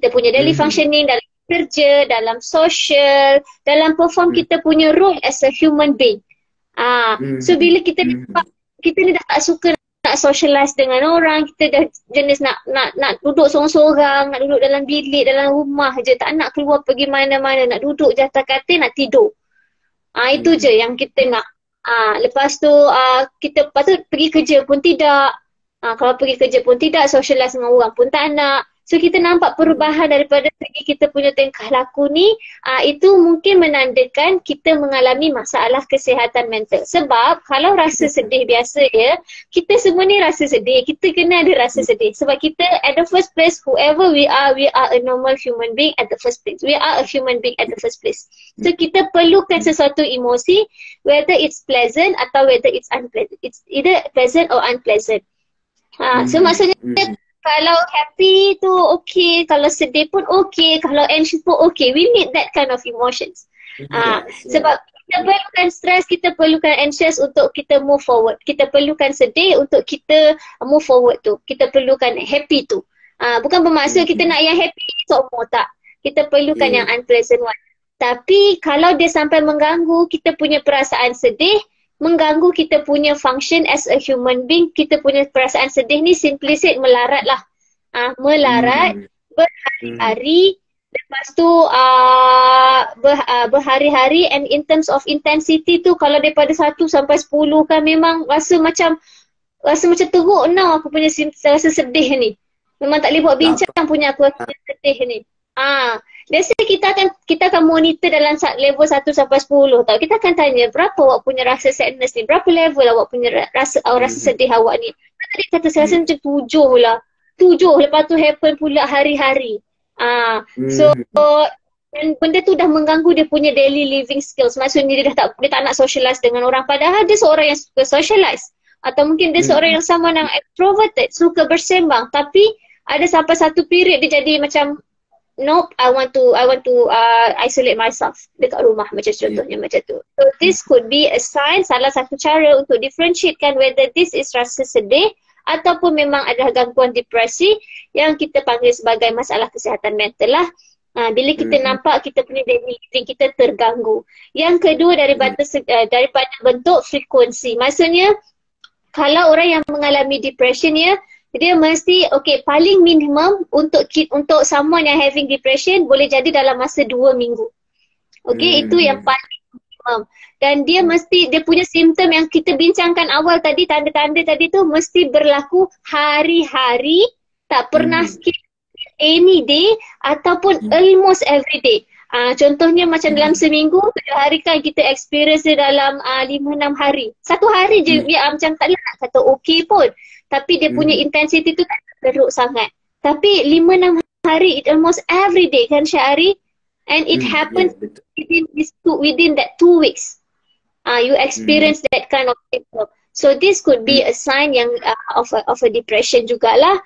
punya daily functioning dalam kerja, dalam social, dalam perform kita punya role as a human being. So bila kita ni dah tak suka nak socialize dengan orang, kita dah jenis nak duduk sorang-sorang, nak duduk dalam bilik, dalam rumah je, tak nak keluar pergi mana-mana, nak duduk je atas katil, nak tidur. Itu je yang kita nak. Lepas tu kita patut pergi kerja pun tidak. Kalau pergi kerja pun tidak, socialize dengan orang pun tak nak. So kita nampak perubahan daripada segi kita punya tingkah laku ni, itu mungkin menandakan kita mengalami masalah kesihatan mental. Sebab kalau rasa sedih biasa ya, kita semua ni rasa sedih. Kita kena ada rasa sedih. Sebab kita at the first place, whoever we are a normal human being at the first place. We are a human being at the first place. So kita perlukan sesuatu emosi, whether it's pleasant atau whether it's unpleasant. It's either pleasant or unpleasant. So maksudnya kalau happy tu okay, kalau sedih pun okay, kalau anxious pun okay. We need that kind of emotions. Sebab kita perlukan stress, kita perlukan anxious untuk kita move forward. Kita perlukan sedih untuk kita move forward tu. Kita perlukan happy tu. Bukan bermaksud kita nak yang happy semua, tak. Kita perlukan yang unpleasant one. Tapi kalau dia sampai mengganggu kita punya perasaan sedih, mengganggu kita punya function as a human being, kita punya perasaan sedih ni simply said melarat lah. Melarat berhari-hari, lepas tu berhari-hari, and in terms of intensity tu kalau daripada 1 sampai 10 kan memang rasa macam teruk now aku punya rasa sedih ni. Memang tak boleh buat bincang punya aku rasa sedih ni. Let's say kita akan monitor dalam level 1 sampai 10 tau. Kita akan tanya berapa awak punya rasa sadness ni, berapa level awak punya rasa sedih awak ni. Tadi kata saya rasa macam 7 lah. 7, lepas tu happen pula hari-hari. So dan benda tu dah mengganggu dia punya daily living skills. Maksudnya dia tak nak socialize dengan orang, padahal dia seorang yang suka socialize. Atau mungkin dia seorang yang sama yang extroverted, suka bersembang, tapi ada sampai satu period dia jadi macam nope, I want to isolate myself dekat rumah, macam contohnya macam tu. So this could be a sign, salah satu cara untuk differentiatekan whether this is rasa sedih ataupun memang ada gangguan depresi yang kita panggil sebagai masalah kesihatan mental lah. Bila kita nampak kita punya daily living kita terganggu. Yang kedua daripada bentuk frekuensi. Maksudnya kalau orang yang mengalami depression ya, dia mesti paling minimum untuk someone yang having depression boleh jadi dalam masa 2 minggu. Itu yang paling minimum. Dan dia punya simptom yang kita bincangkan awal tadi, tanda-tanda tadi tu mesti berlaku hari-hari, tak pernah skip any day ataupun almost every day. Contohnya macam dalam seminggu, 7 hari kan kita experience dia dalam 5-6 hari. Satu hari je dia macam tak nak kata okey pun. Tapi dia punya intensity tu tak teruk sangat. Tapi 5-6 hari, it almost every day kan Syahri? And it happens within that 2 weeks. You experience that kind of symptom. So this could be a sign yang of a depression jugalah.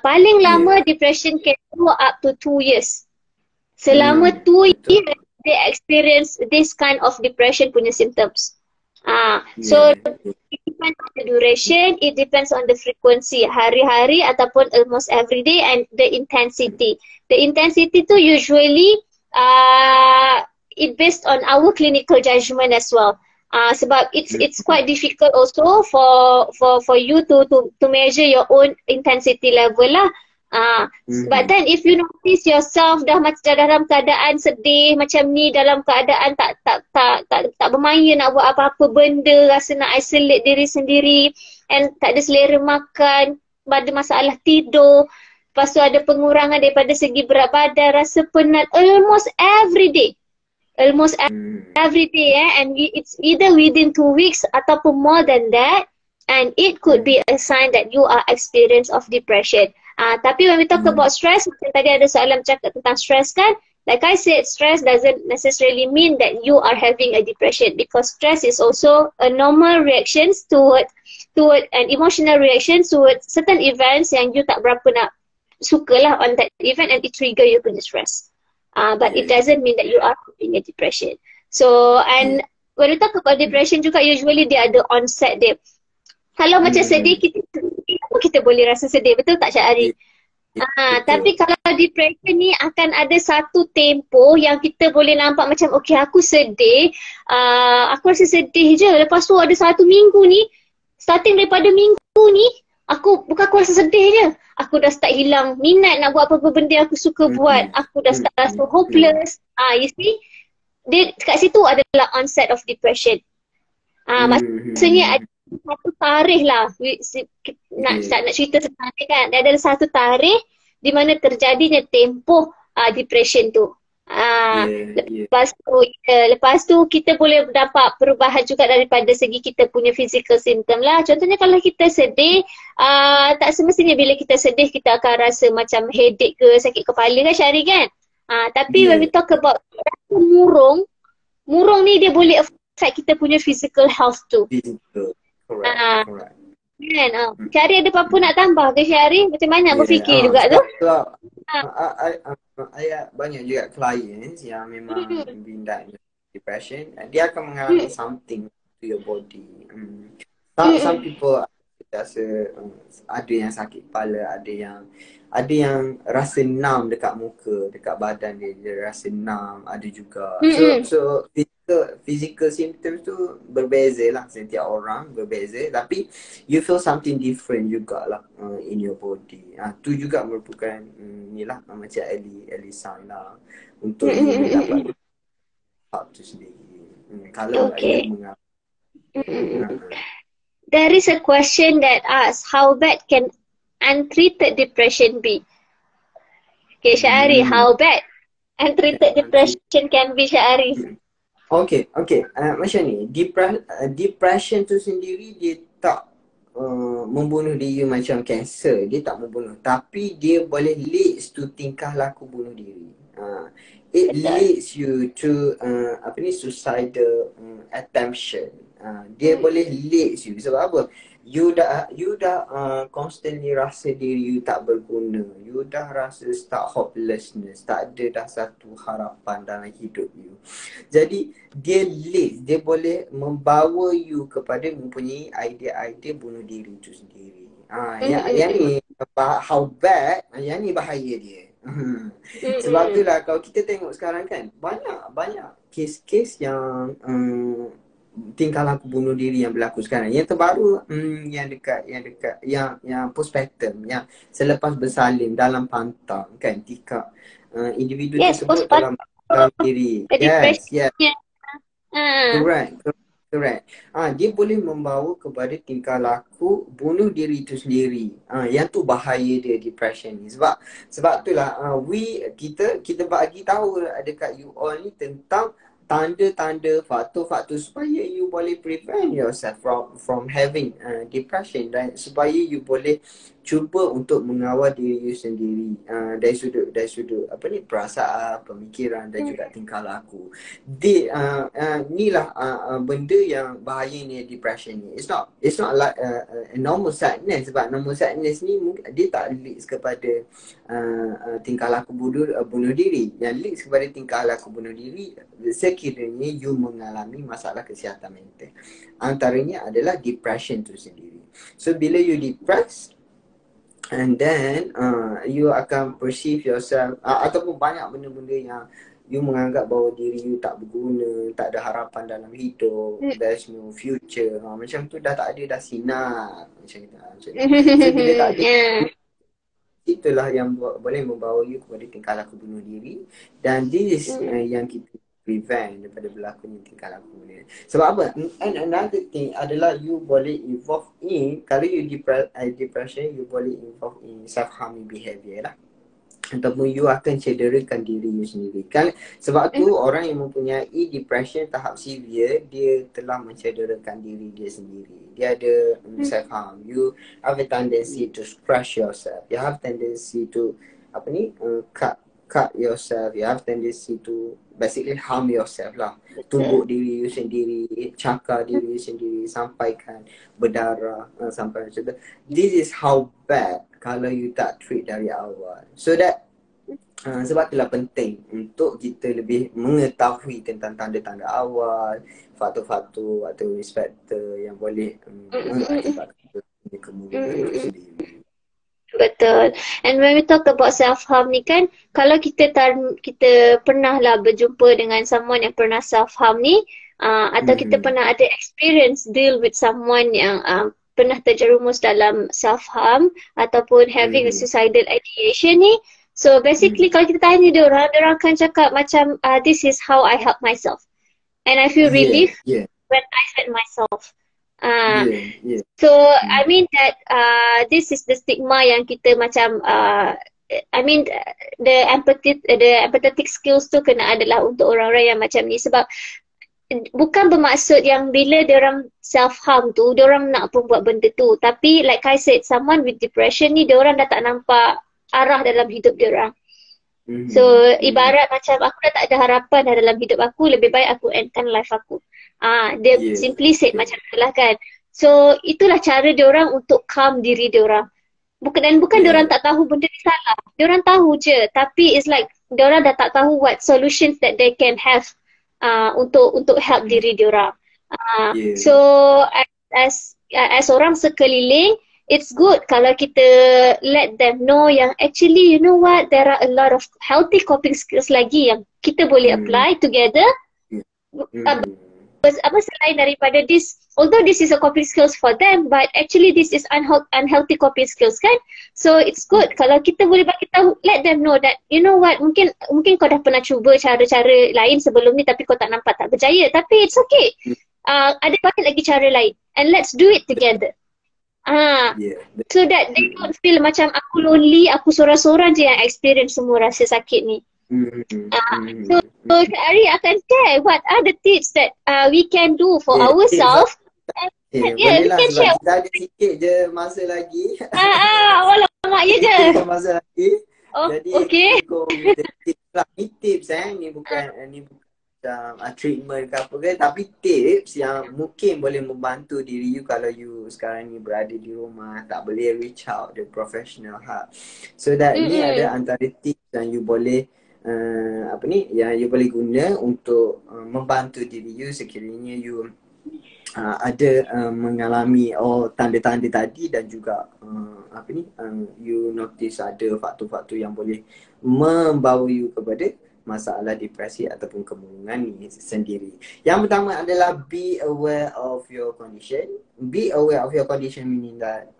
Paling lama depression can go up to 2 years. Selama 2 years they experience this kind of depression punya symptoms. So it depends on the duration, it depends on the frequency, hari-hari ataupun almost every day, and the intensity. The intensity tu usually it based on our clinical judgment as well. Sebab it's quite difficult also for you to measure your own intensity level lah. But then if you notice yourself dah macam dalam keadaan sedih macam ni, dalam keadaan tak bermain nak buat apa-apa benda, rasa nak isolate diri sendiri, and tak ada selera makan, ada masalah tidur, lepas tu ada pengurangan daripada segi berat badan, rasa penat almost every day. Every day and it's either within 2 weeks ataupun more than that, and it could be a sign that you are experience of depression. Tapi when we talk about stress, macam tadi ada soalan cakap tentang stress kan, like I said, stress doesn't necessarily mean that you are having a depression, because stress is also a normal reactions toward an emotional reaction toward certain events yang you tak berapa nak sukalah on that event, and it trigger you punya stress. But it doesn't mean that you are having a depression. So, and when we talk about depression juga, usually dia ada onset dia. Kalau macam sedih, kita boleh rasa sedih, betul tak Syahri? Tapi kalau depression ni akan ada satu tempoh yang kita boleh nampak macam aku sedih, aku rasa sedih je. Lepas tu ada 1 minggu ni, starting daripada minggu ni, aku rasa sedih je. Aku dah start hilang minat nak buat apa-apa benda yang aku suka buat. Aku dah start rasa hopeless. You see, dia kat situ adalah onset of depression. Maksudnya ada satu tarikh lah. Nak cerita tentang ni kan. Ada satu tarikh di mana terjadinya tempoh depression tu. Lepas tu kita boleh dapat perubahan juga daripada segi kita punya physical symptom lah. Contohnya kalau kita sedih, tak semestinya bila kita sedih kita akan rasa macam headache ke, sakit kepala kan Syahri kan. Tapi when we talk about murung ni dia boleh affect kita punya physical health tu. Correct. Kan? Syahri ada apa-apa nak tambah ke Syahri? Macam mana berfikir juga tu? Saya banyak juga clients yang memang bina depression, dia akan mengalami something to your body. Some people rasa ada yang sakit kepala, ada yang rasa numb dekat muka, dekat badan dia rasa numb, ada juga. So physical symptoms tu berbeza lah, setiap orang berbeza, tapi you feel something different jugalah in your body. Tu juga merupakan inilah macam early sign lah untuk you dapat up tu sendiri. Kalau you mengalami. There is a question that asks, how bad can untreated depression be? Okay, Syahari, how bad untreated depression can be, Syahari? Okay. Macam ni, depression tu sendiri dia tak membunuh diri macam kanser. Dia tak membunuh. Tapi dia boleh leads to tingkah laku bunuh diri. It leads you to suicidal attemption. Dia boleh leads you. Sebab apa? You dah constantly rasa diri you tak berguna. You dah rasa start hopelessness. Tak ada dah satu harapan dalam hidup you. Jadi dia boleh membawa you kepada mempunyai idea-idea bunuh diri itu sendiri. Yang ni how bad, yang ni bahaya dia. Sebab itulah kalau kita tengok sekarang kan banyak kes-kes yang tingkah laku bunuh diri yang berlaku sekarang. Yang terbaru yang postpartum, yang selepas bersalin dalam pantang kan, tika individu tersebut dalam diri. Yes. Correct. Dia boleh membawa kepada tingkah laku bunuh diri itu sendiri. Yang tu bahaya dia, depression ni. Sebab itulah kita bagi tahu dekat you all ni tentang tanda-tanda, faktor-faktor supaya you boleh prevent yourself from having depression, dan supaya you boleh cuba untuk mengawal diri you sendiri dari sudut perasaan, pemikiran dan juga tingkah laku. Inilah benda yang bahaya ni, depression ni. It's not like a normal sadness. Sebab normal sadness ni dia tak leads kepada tingkah laku bunuh diri. Yang leads kepada tingkah laku bunuh diri sekiranya you mengalami masalah kesihatan mental. Antaranya adalah depression tu sendiri. So bila you depressed, and then you akan perceive yourself ataupun banyak benda-benda yang you menganggap bahawa diri you tak berguna, tak ada harapan dalam hidup, there's no future. Macam tu dah tak ada dah sinar. Macam tu. So bila tak ada, itulah yang boleh membawa you kepada tingkah laku bunuh diri. Dan this is yang kita prevent daripada berlakunya tingkah laku ni. Sebab apa? And another thing adalah you boleh involve in, kalau you depression, you boleh involve in self-harming behavior lah. Ataupun you akan cederakan diri you sendiri kan. Sebab tu orang yang mempunyai depression tahap severe, dia telah mencederakan diri dia sendiri. Dia ada self-harm. You have a tendency to crush yourself. You have tendency to cut yourself. You have tendency to basically harm yourself lah. Tumbuk diri you sendiri, cakar diri you sendiri, sampaikan berdarah, sampai macam tu. This is how bad kalau you tak treat dari awal. So that sebab itulah penting untuk kita lebih mengetahui tentang tanda-tanda awal, faktor-faktor atau risk factor yang boleh mengakibatkan kemudian itu sendiri. Betul. And when we talk about self-harm ni kan, kalau kita pernah lah berjumpa dengan someone yang pernah self-harm ni, atau kita pernah ada experience deal with someone yang pernah terjerumus dalam self-harm ataupun having a suicidal ideation ni. So basically kalau kita tanya dia orang akan cakap macam this is how I help myself. And I feel relief when I said myself. So I mean that this is the stigma yang kita macam the empathetic skills tu kena adalah untuk orang-orang yang macam ni. Sebab bukan bermaksud yang bila diorang self-harm tu diorang nak pun buat benda tu. Tapi like I said, someone with depression ni diorang dah tak nampak arah dalam hidup diorang. So ibarat macam aku dah tak ada harapan dah dalam hidup aku, lebih baik aku endkan life aku. Dia simply said macam itulah kan. So itulah cara diorang untuk calm diri diorang. Bukan diorang tak tahu benda ni salah. Diorang tahu je, tapi it's like diorang dah tak tahu what solutions that they can have untuk help diri diorang. So as orang sekeliling, it's good kalau kita let them know yang actually you know what, there are a lot of healthy coping skills lagi yang kita boleh apply together. Selain daripada this, although this is a coping skills for them, but actually this is unhealthy coping skills kan. So it's good kalau kita boleh bagi tahu, let them know that you know what, mungkin kau dah pernah cuba cara-cara lain sebelum ni tapi kau tak nampak tak berjaya, tapi it's okay. Ada banyak lagi cara lain and let's do it together. Yeah. So that they don't feel macam aku lonely, aku seorang-seorang je yang experience semua rasa sakit ni. So Kak Ari akan share what are the tips that we can do for ourselves. Boleh We lah can sebab share. kita ada sikit je masa lagi. Alamak ya je. Sikit je masa lagi. Oh, Jadi okay. kita go with the tips lah. Ni tips ni bukan macam treatment ke apa ke, tapi tips yang mungkin boleh membantu diri you kalau you sekarang ni berada di rumah, tak boleh reach out the professional help. So that ni ada antara tips yang you boleh yang you boleh guna untuk membantu diri you sekiranya you ada mengalami tanda-tanda tadi dan juga you notice ada faktor-faktor yang boleh membawa you kepada masalah depresi ataupun kemurungan ni sendiri. Yang pertama adalah be aware of your condition. Be aware of your condition meaning that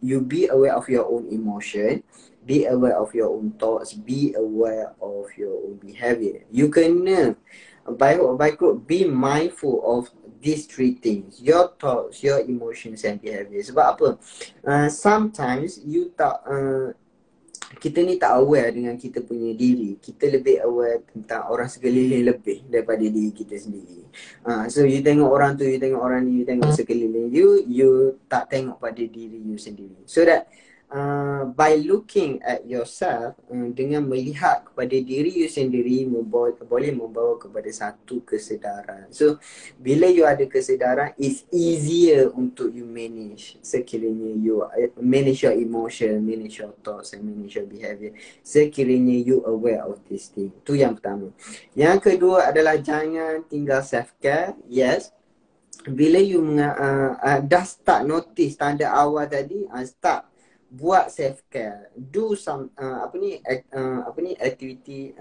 you be aware of your own emotion, be aware of your own thoughts, be aware of your own behavior. You kena by quote, be mindful of these three things: your thoughts, your emotions and behavior. Sebab apa? Sometimes you tak kita ni tak aware dengan kita punya diri. Kita lebih aware tentang orang sekeliling lebih daripada diri kita sendiri. So you tengok orang tu, you tengok orang ni, you tengok sekeliling you tak tengok pada diri you sendiri. So that by looking at yourself, dengan melihat kepada diri you sendiri boleh membawa kepada satu kesedaran. So bila you ada kesedaran, it's easier untuk you manage sekiranya you manage your emotion, manage your thoughts and manage your behavior sekiranya you aware of this thing. Tu yang pertama. Yang kedua adalah jangan tinggal self-care. Yes, bila you dah start notice tanda awal tadi, start buat self care, do some aktiviti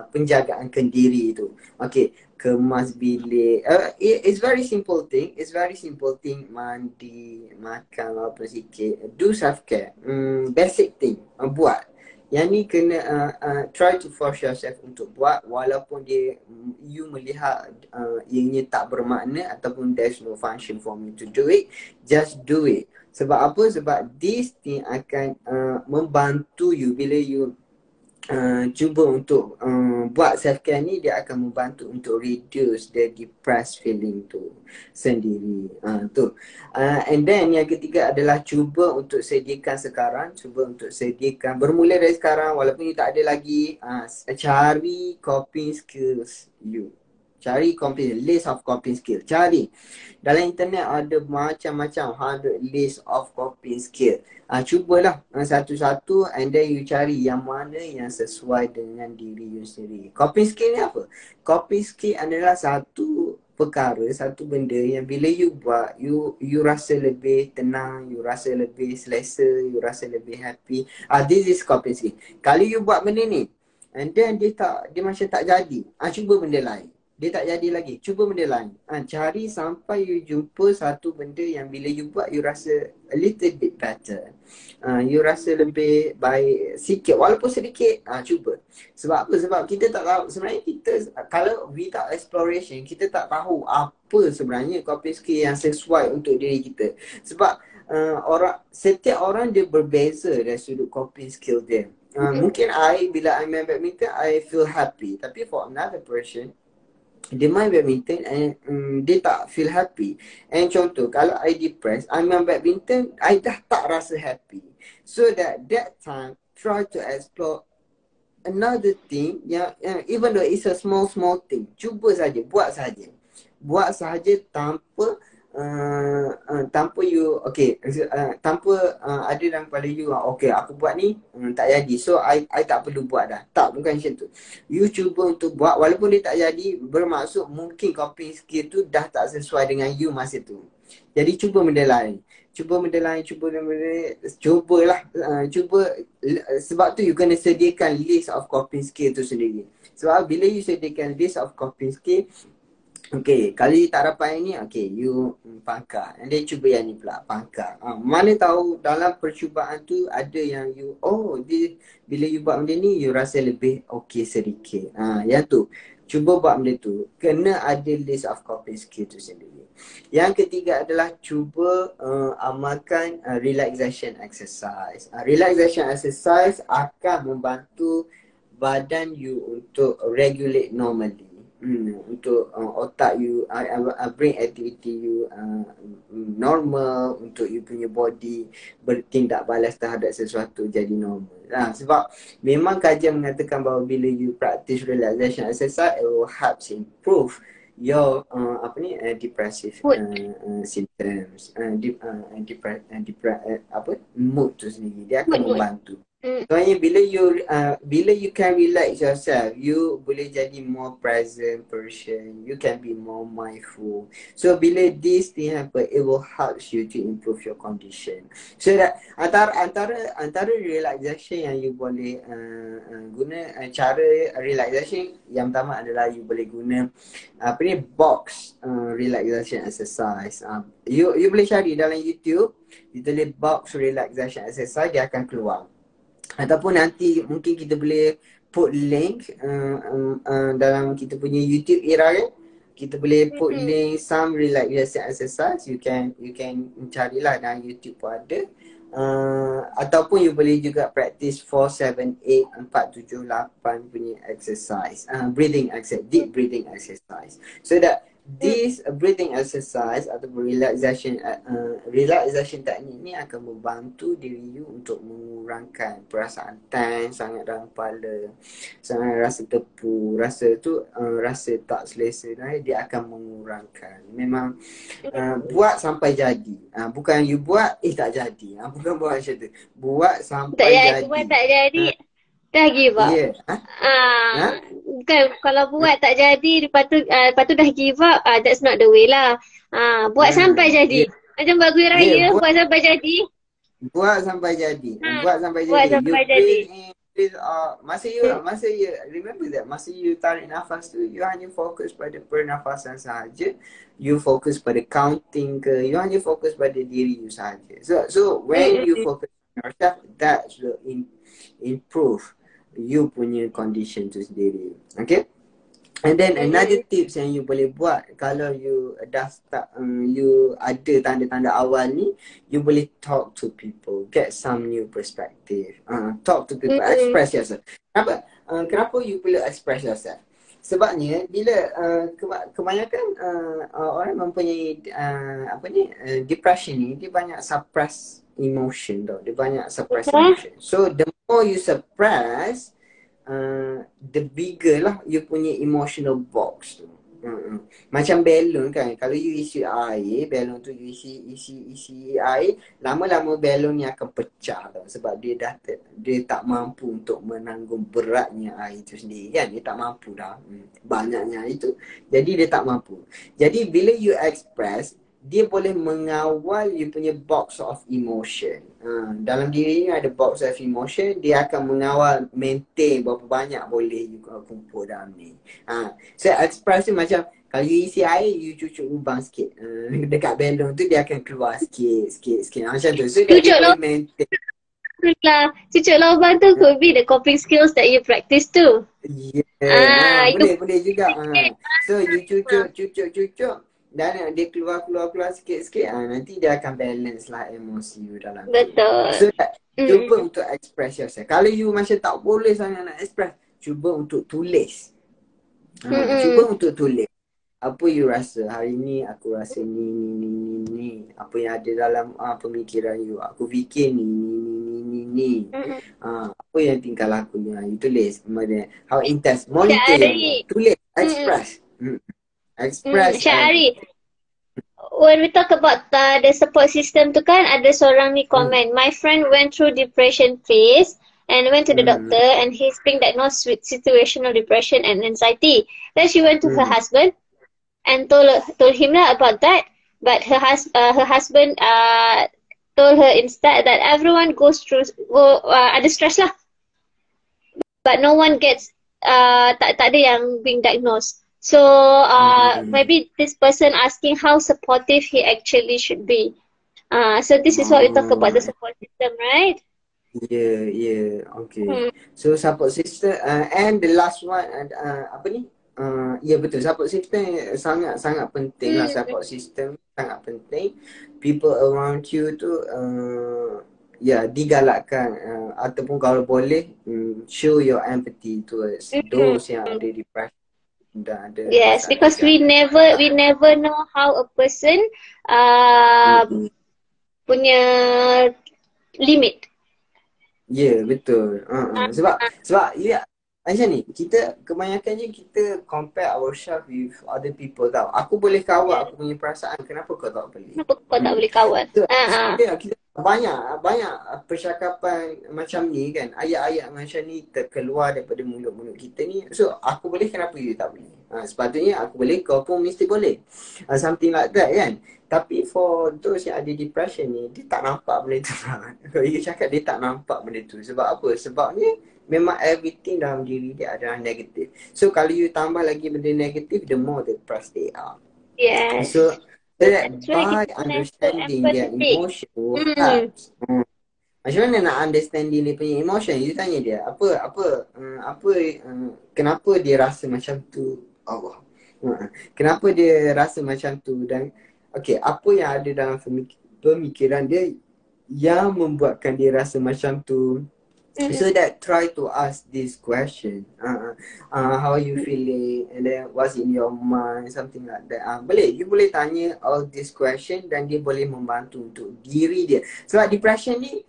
penjagaan kendiri tu. Okay, kemas bilik. It's very simple thing. It's very simple thing. Mandi, makan apa sikit, do self care. Basic thing. Buat. Yang ni kena try to force yourself untuk buat walaupun you melihat ianya tak bermakna ataupun there's no function for me to do it. Just do it. Sebab apa? Sebab this thing akan membantu you bila you cuba untuk buat self care ni, dia akan membantu untuk reduce the depressed feeling tu sendiri. And then yang ketiga adalah cuba untuk sediakan sekarang, bermula dari sekarang walaupun you tak ada lagi, cari coping skills you. Cari list of coping skill. Cari. Dalam internet ada macam-macam 100 list of coping skill. Cubalah satu-satu and then you cari yang mana yang sesuai dengan diri you sendiri. Coping skill ni apa? Coping skill adalah satu perkara, satu benda yang bila you buat, you rasa lebih tenang, you rasa lebih selesa, you rasa lebih happy. This is coping skill. Kalau you buat benda ni and then dia macam tak jadi, cuba benda lain. Dia tak jadi lagi, cuba benda lain. Cari sampai you jumpa satu benda yang bila you buat, you rasa a little bit better. You rasa lebih baik sikit, walaupun sedikit, cuba. Sebab apa? Sebab kita tak tahu, sebenarnya kita, kalau without exploration, kita tak tahu apa sebenarnya coping skill yang sesuai untuk diri kita. Sebab setiap orang dia berbeza dari sudut coping skill dia. Mungkin bila I main badminton, I feel happy. Tapi for another person, dia main badminton and dia tak feel happy. And contoh, kalau I depressed, I main badminton, I dah tak rasa happy. So that time, try to explore another thing yang even though it's a small thing. Cuba saja, buat saja. Buat saja tanpa you tanpa ada dalam kepala you okay, aku buat ni tak jadi, so I tak perlu buat dah. Tak, bukan macam tu. You cuba untuk buat walaupun dia tak jadi, bermaksud mungkin coping skill tu dah tak sesuai dengan you masa tu. Jadi cuba benda lain. Cubalah. Sebab tu you kena sediakan list of coping skill tu sendiri. Sebab bila you sediakan list of coping skill, okay, kalau you tak dapat yang ni, okay, you pangkar. And then cuba yang ni pula, pangkar. Mana tahu dalam percubaan tu ada yang you, bila you buat benda ni, you rasa lebih okay sedikit. Yang tu, cuba buat benda tu. Kena ada list of coping skill tu sendiri. Yang ketiga adalah cuba amalkan relaxation exercise. Relaxation exercise akan membantu badan you untuk regulate normally. Untuk otak you bring activity you normal, untuk you punya body bertindak balas terhadap sesuatu jadi normal. Sebab memang kajian mengatakan bahawa bila you practice relaxation exercise, it will help improve your depressive symptoms, mood tu sendiri. Dia akan membantu. Soalnya bila you can relax yourself, you boleh jadi more present person, you can be more mindful. So bila this thing happen, it will help you to improve your condition. So that antara relaxation yang you boleh guna, cara relaxation yang pertama adalah you boleh guna box relaxation exercise. You boleh cari dalam YouTube, you tulis box relaxation exercise, dia akan keluar. Ataupun nanti mungkin kita boleh put link dalam kita punya YouTube era kan. Kita boleh put link some relaxation exercise. You can carilah dalam YouTube pun ada. Ataupun you boleh juga practice 4, 7, 8, 4, 7, 8 punya exercise. Breathing exercise, deep breathing exercise. So that this breathing exercise atau relaxation teknik ni akan membantu diri you untuk mengurangkan perasaan tense sangat dalam kepala, sangat rasa tepu, rasa tak selesa, dia akan mengurangkan. Memang buat sampai jadi. Bukan you buat tak jadi. Bukan buat macam tu. Buat sampai jadi. Buat tak jadi. Dah give up. Yeah. Bukan, kalau buat tak jadi, lepas tu dah give up, that's not the way lah. Buat sampai jadi. Macam bagus raya, buat sampai jadi. Buat sampai jadi. Buat sampai jadi. Masa you remember that, masa you tarik nafas tu, you hanya fokus pada pernafasan sahaja. You fokus pada counting ke, you hanya fokus pada diri you sahaja. So when you focus on yourself, that will improve you punya condition tu sendiri. Okay? And then another tips yang you boleh buat kalau you dah start, you ada tanda-tanda awal ni, you boleh talk to people, get some new perspective. Talk to people, express yourself. Kenapa you perlu express yourself? Sebabnya bila kebanyakan orang mempunyai depression ni, dia banyak suppress emotion tau. Dia banyak suppress emotion. So the more you suppress, the bigger lah you punya emotional box tu. Macam balon kan, kalau you isi air, balon tu you isi air, lama-lama balon ni akan pecah tau. Sebab dia tak mampu untuk menanggung beratnya air tu sendiri kan. Dia tak mampu dah, banyaknya itu. Jadi dia tak mampu. Jadi bila you express, dia boleh mengawal you punya box of emotion. Dalam diri you ada box of emotion, dia akan mengawal, maintain berapa banyak boleh you kumpul dalam ni. So express tu macam kalau you isi air, you cucuk lubang sikit. Dekat balon tu dia akan keluar sikit. Macam tu. So dia boleh maintain. Cucuk lubang tu could be the coping skills that you practice too. Yeah. Boleh juga. So you cucuk. Dan dia keluar sikit-sikit, nanti dia akan balance lah emosi you dalam tu. Betul. So cuba untuk express yourself. Kalau you macam tak boleh sangat nak express, cuba untuk tulis. Cuba untuk tulis. Apa you rasa hari ni, aku rasa ni. Apa yang ada dalam pemikiran you, aku fikir ni. Apa yang tingkah laku you tulis. How intense, monitor, tulis, express. Express. Syahari, when we talk about the support system tu kan, ada seorang ni comment, my friend went through depression phase and went to the doctor and he's being diagnosed with situational depression and anxiety. Then she went to her husband and told him lah about that, but her husband told her instead that everyone ada stress lah, but no one gets tak ada yang being diagnosed. So maybe this person asking how supportive he actually should be. So this is what we talk about the support system, right? Yeah, okay. So support system and the last one, apa ni? ya betul, support system sangat penting lah. Support system sangat penting. People around you tu ya digalakkan ataupun kalau boleh show your empathy towards those yang ada depression dan ada Yes, because we never know how a person punya limit. Ya, betul. Sebab ya macam ni, kita kebanyakannya kita compare ourselves with other people tau. Aku boleh kawal aku punya perasaan, kenapa kau tak boleh? Kenapa kau tak boleh kawal? Kita banyak percakapan macam ni kan. Ayat-ayat macam ni terkeluar daripada mulut-mulut kita ni. So, aku boleh, kenapa you tak boleh? Sepatutnya aku boleh, kau pun mesti boleh. Something like that kan. Tapi for those yang ada depression ni, dia tak nampak benda tu. Kalau you cakap dia tak nampak benda tu. Sebab apa? Sebabnya memang everything dalam diri dia adalah negatif. So kalau you tambah lagi benda negatif, the more depressed they are. Yes. So that by understanding their emotion helps. Macam mana nak understanding dia punya emotion? You tanya dia, kenapa dia rasa macam tu? Allah. Kenapa dia rasa macam tu? Dan okay, apa yang ada dalam pemikiran dia yang membuatkan dia rasa macam tu? So that try to ask this question, how are you feeling, and then what's in your mind, something like that. You boleh tanya all this question dan dia boleh membantu untuk diri dia. Sebab depression ni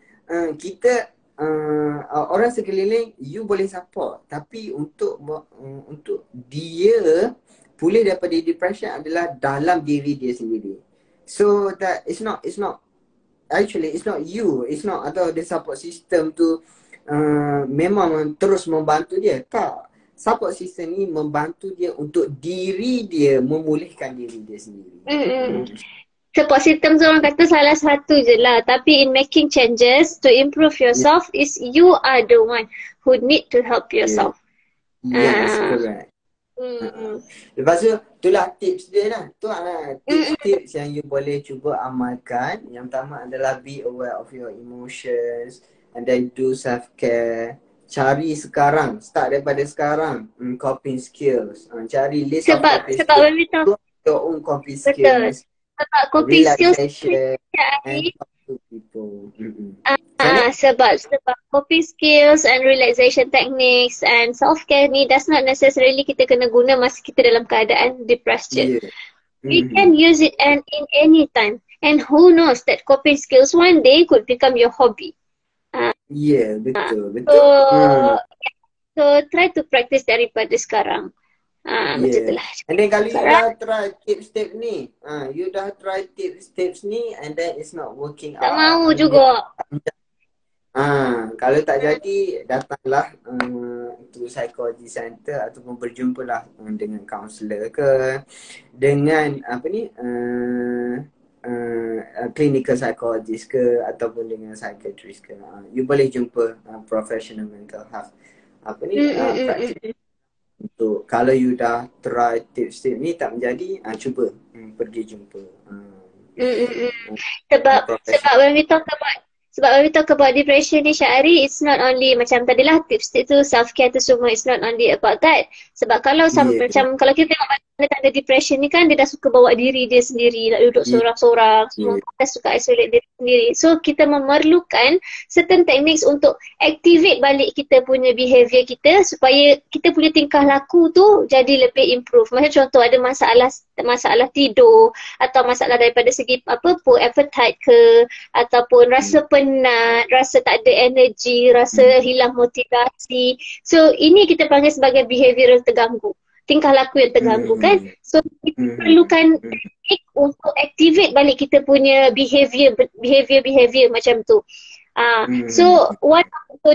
kita orang sekeliling you boleh support, tapi untuk dia pulih daripada depression adalah dalam diri dia sendiri. So that it's not actually it's not you, it's not atau the support system tu memang terus membantu dia. Tak. Support system ni membantu dia untuk diri dia memulihkan diri dia sendiri. Support system tu orang kata salah satu je lah. Tapi in making changes to improve yourself is you are the one who need to help yourself. Yes, correct. Lepas tu, itulah tips dia lah. Tu adalah tips yang you boleh cuba amalkan. Yang pertama adalah be aware of your emotions. And then do self-care. Cari sekarang. Start daripada sekarang. Coping skills. Cari list of coping skills. Sebab your own coping skills. Sebab coping skills and talk to people. Sebab coping skills and relaxation techniques and self-care ni does not necessarily kita kena guna masa kita dalam keadaan depression. We can use it in any time. And who knows that coping skills one day could become your hobby. Betul. So try to practice daripada sekarang. Macam itulah. And then kalau you dah try tips-tips ni, you dah try tips-tips ni and then it's not working out. Tak mau juga. Kalau tak jadi, datanglah to psychology center ataupun berjumpalah dengan kaunselor ke, dengan clinical psychologist ke, ataupun dengan psychiatrist ke. You boleh jumpa professional mental health practice. Untuk kalau you dah try tips-tips ni tak menjadi, cuba pergi jumpa. Sebab when we talk about depression ni, Syahri, it's not only macam tadilah tips tu, self-care tu semua, it's not only about that. Sebab kalau macam kalau kita tengok tanda depression ni kan, dia dah suka bawa diri dia sendiri, nak duduk seorang-seorang, semua dia suka isolate diri sendiri. So kita memerlukan certain techniques untuk activate balik kita punya behavior kita supaya kita punya tingkah laku tu jadi lebih improve. Macam contoh ada masalah tidur atau masalah daripada segi poor appetite ke, ataupun rasa penat, rasa tak ada energy, rasa hilang motivasi. So ini kita panggil sebagai behavioural terganggu, tingkah laku yang terganggu kan. So kita perlukan teknik untuk activate balik kita punya behavior macam tu. So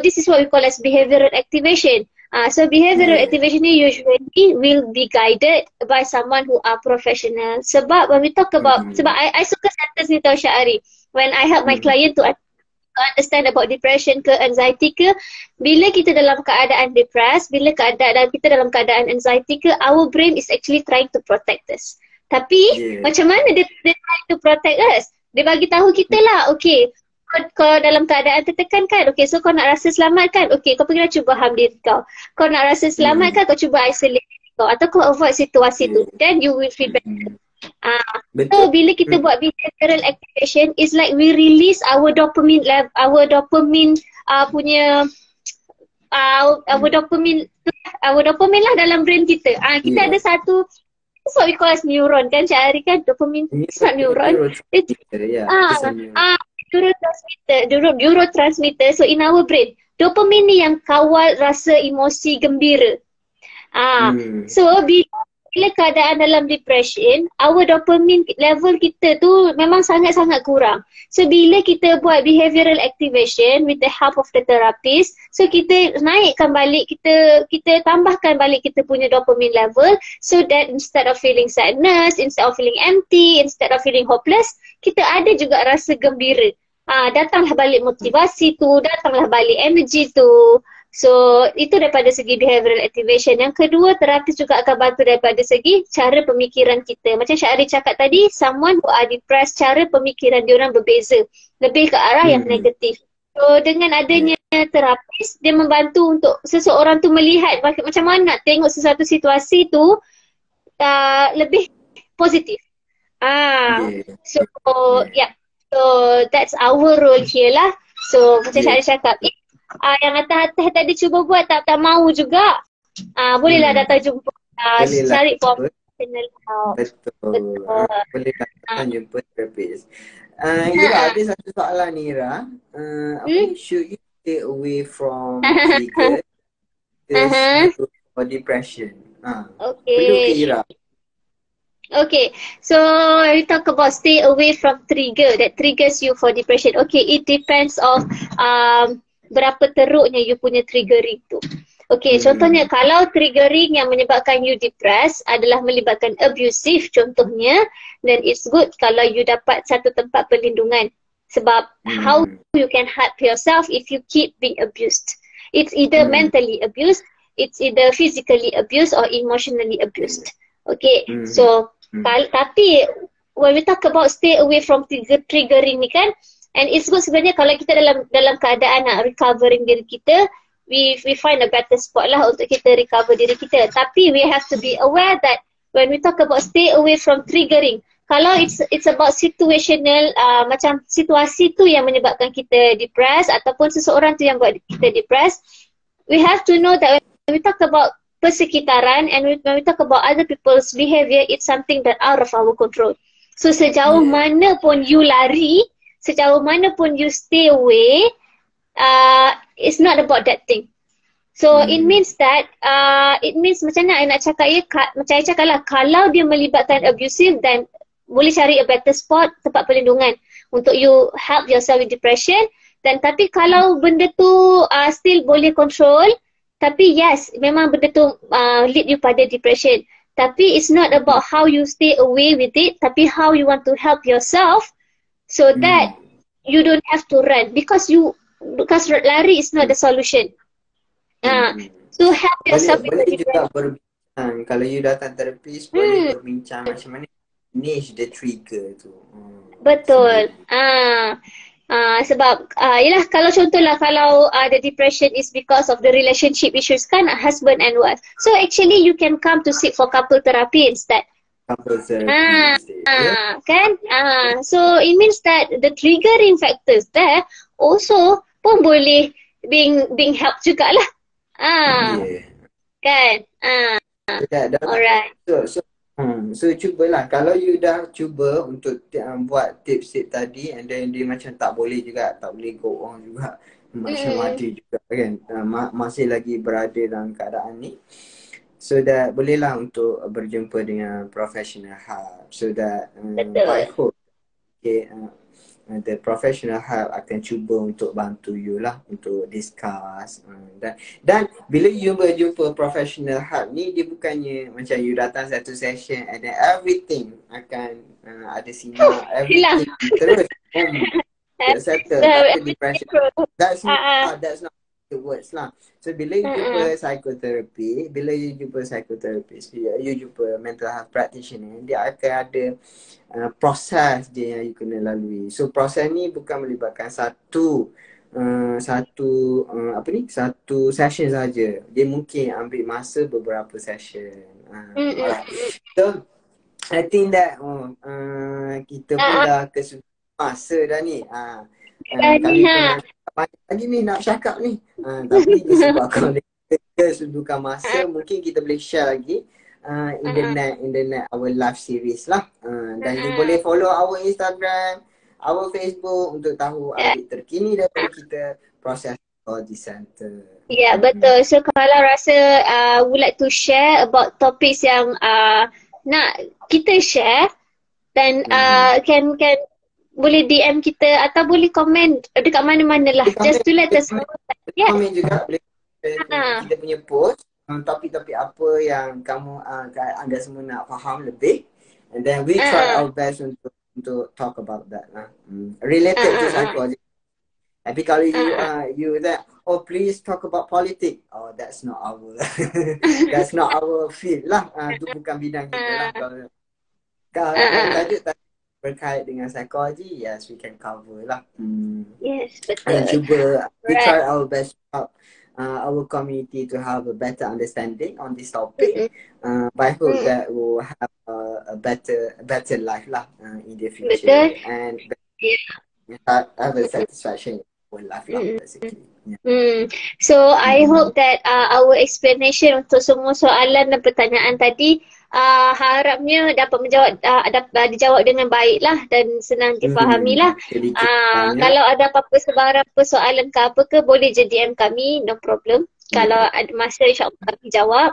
this is what we call as behavioral activation. So behavioral activation ni usually will be guided by someone who are professional. Sebab when we talk about, sebab I suka sentence ni tau Syahri, when I help my client to understand about depression ke anxiety ke, bila kita dalam keadaan depressed, bila kita dalam keadaan anxiety ke, our brain is actually trying to protect us. Tapi macam mana dia trying to protect us? Dia bagi tahu kita lah, okay, kau dalam keadaan tertekan kan, okay, so kau nak rasa selamat kan, okay, kau pergilah cuba ham diri kau. Kau nak rasa selamat kan, kau cuba isolate diri kau atau kau avoid situasi tu, then you will feel better. So bila kita buat behavioral activation, it's like we release our dopamine level, our dopamine punya our dopamine lah dalam brain kita. Kita ada satu, that's what we call as neuron kan, Cik Ari kan, dopamine, it's not neuron. Neurotransmitter. So in our brain, dopamine ni yang kawal rasa emosi gembira. So bila keadaan dalam depression, our dopamine level kita tu memang sangat-sangat kurang. So bila kita buat behavioral activation with the help of the therapist, so kita naikkan balik, kita tambahkan balik kita punya dopamine level, so that instead of feeling sadness, instead of feeling empty, instead of feeling hopeless, kita ada juga rasa gembira. Datanglah balik motivasi tu, datanglah balik energy tu. So, itu daripada segi behavioral activation. Yang kedua, terapis juga akan bantu daripada segi cara pemikiran kita. Macam Syahri cakap tadi, someone who are depressed, cara pemikiran diorang berbeza. Lebih ke arah yang negatif. So, dengan adanya terapis, dia membantu untuk seseorang tu melihat macam mana nak tengok sesuatu situasi tu lebih positif. So, So, that's our role here lah. So, macam Syahri cakap, yang atas-atas tadi cuba buat tak mau juga, bolehlah datang jumpa, cari professional help. Betul. Boleh datang jumpa terapis. Ira, ada satu soalan ni, Ira. Should you stay away from trigger for depression? Perlu ke, Ira? Okay, so we talk about stay away from trigger that triggers you for depression. Okay, it depends of berapa teruknya you punya triggering tu. Okay, contohnya kalau triggering yang menyebabkan you depressed adalah melibatkan abusive contohnya, then it's good kalau you dapat satu tempat perlindungan. Sebab how you can help yourself if you keep being abused. It's either mentally abused, it's either physically abused or emotionally abused. Okay, so tapi when we talk about stay away from triggering ni kan, and it's good sebenarnya kalau kita dalam keadaan nak recovering diri kita, we find a better spot lah untuk kita recover diri kita. Tapi we have to be aware that when we talk about stay away from triggering, kalau it's about situational, macam situasi tu yang menyebabkan kita depressed ataupun seseorang tu yang buat kita depressed, we have to know that when we talk about persekitaran and when we talk about other people's behavior, it's something that out of our control. So sejauh mana pun you lari, sejauh mana pun you stay away, it's not about that thing. So it means that, it means macam mana I nak cakap macam I cakap lah, kalau dia melibatkan abusive, then boleh cari a better spot, tempat perlindungan untuk you help yourself with depression. Dan tapi kalau benda tu still boleh control, tapi yes, memang benda tu lead you pada depression. Tapi it's not about how you stay away with it, tapi how you want to help yourself so that you don't have to run. Because lari is not the solution. So help yourself with boleh juga berbincang. Kalau you datang terapis, boleh berbincang macam mana manage the trigger tu. Betul. Sebab yelah, kalau contohlah kalau the depression is because of the relationship issues kan, husband and wife. So actually you can come to seek for couple therapy instead. Couple therapy kan? So it means that the triggering factors there also pun boleh being helped jugalah. Kan? Alright. So cubalah, kalau you dah cuba untuk buat tips-tips tadi and then dia macam tak boleh go on juga, macam ada juga kan, masih lagi berada dalam keadaan ni, so that bolehlah untuk berjumpa dengan professional help, so that I hope the professional help akan cuba untuk bantu you lah untuk discuss. Dan bila you berjumpa professional help ni, dia bukannya macam you datang satu session and then everything akan ada sinar, everything terus settle, tak depression. That's not the words lah. So bila you jumpa psychotherapy, bila you jumpa psychotherapist, you jumpa mental health practitioner, dia akan ada proses dia yang you kena lalui. So proses ni bukan melibatkan satu satu session saja. Dia mungkin ambil masa beberapa session. Alright. So I think that kita pun dah kesudahan masa dah ni. Kami pun nak banyak lagi ni nak cakap ni. Tapi disebabkan kesudukan masa, mungkin kita boleh share lagi in the net our live series lah. Dan you boleh follow our Instagram, our Facebook untuk tahu update terkini daripada kita proses Psychology Center. Ya, betul. So kalau rasa would like to share about topics yang nak kita share, dan can boleh DM kita atau boleh komen dekat mana-mana lah. Just to let us know. Yeah. Komen juga boleh kita punya post topik-topik apa yang kamu anda semua nak faham lebih, and then we try our best untuk talk about that related to psychology. Tapi kalau you that please talk about politics, that's not our that's not our field lah. Itu bukan bidang kita lah. Kalau tajuk berkait dengan psikologi, yes, we can cover lah. Yes, betul. Cuba we try our best to help our community to have a better understanding on this topic. But I hope that we'll have a better life lah in the future. Betul. And have a satisfaction in life lah, basically. So I hope that our explanation untuk semua soalan dan pertanyaan tadi harapnya dapat dijawab dengan baik lah dan senang difahami lah. Kalau ada apa-apa sebarang persoalan ke apa ke, boleh je DM kami, no problem. Kalau ada masa, insyaAllah kami jawab.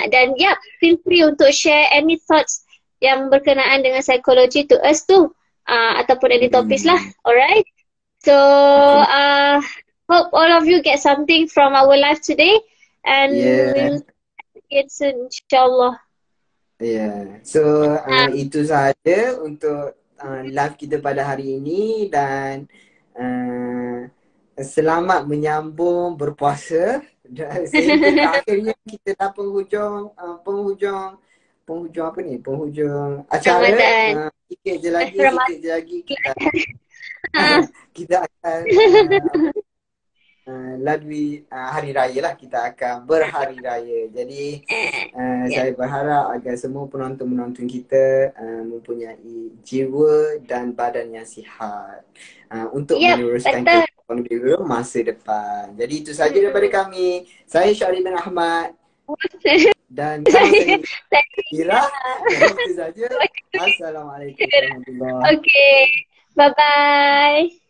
Dan feel free untuk share any thoughts yang berkenaan dengan psikologi to us tu, ataupun any topics lah. Alright. So hope all of you get something from our live today, and we'll soon, insyaAllah. So itu sahaja untuk live kita pada hari ini, dan selamat menyambung berpuasa. Dan sehingga akhirnya kita dah penghujung acara. Sikit je lagi kita akan lalui hari raya lah. Kita akan berhari raya. Jadi saya berharap agar semua penonton-penonton kita mempunyai jiwa dan badan yang sihat untuk meneruskan kehidupan masa depan. Jadi itu saja daripada kami. Saya Syarif bin Ahmad dan saya Ira. Itu saja. Assalamualaikum warahmatullahi wabarakatuh. Okay. Bye-bye.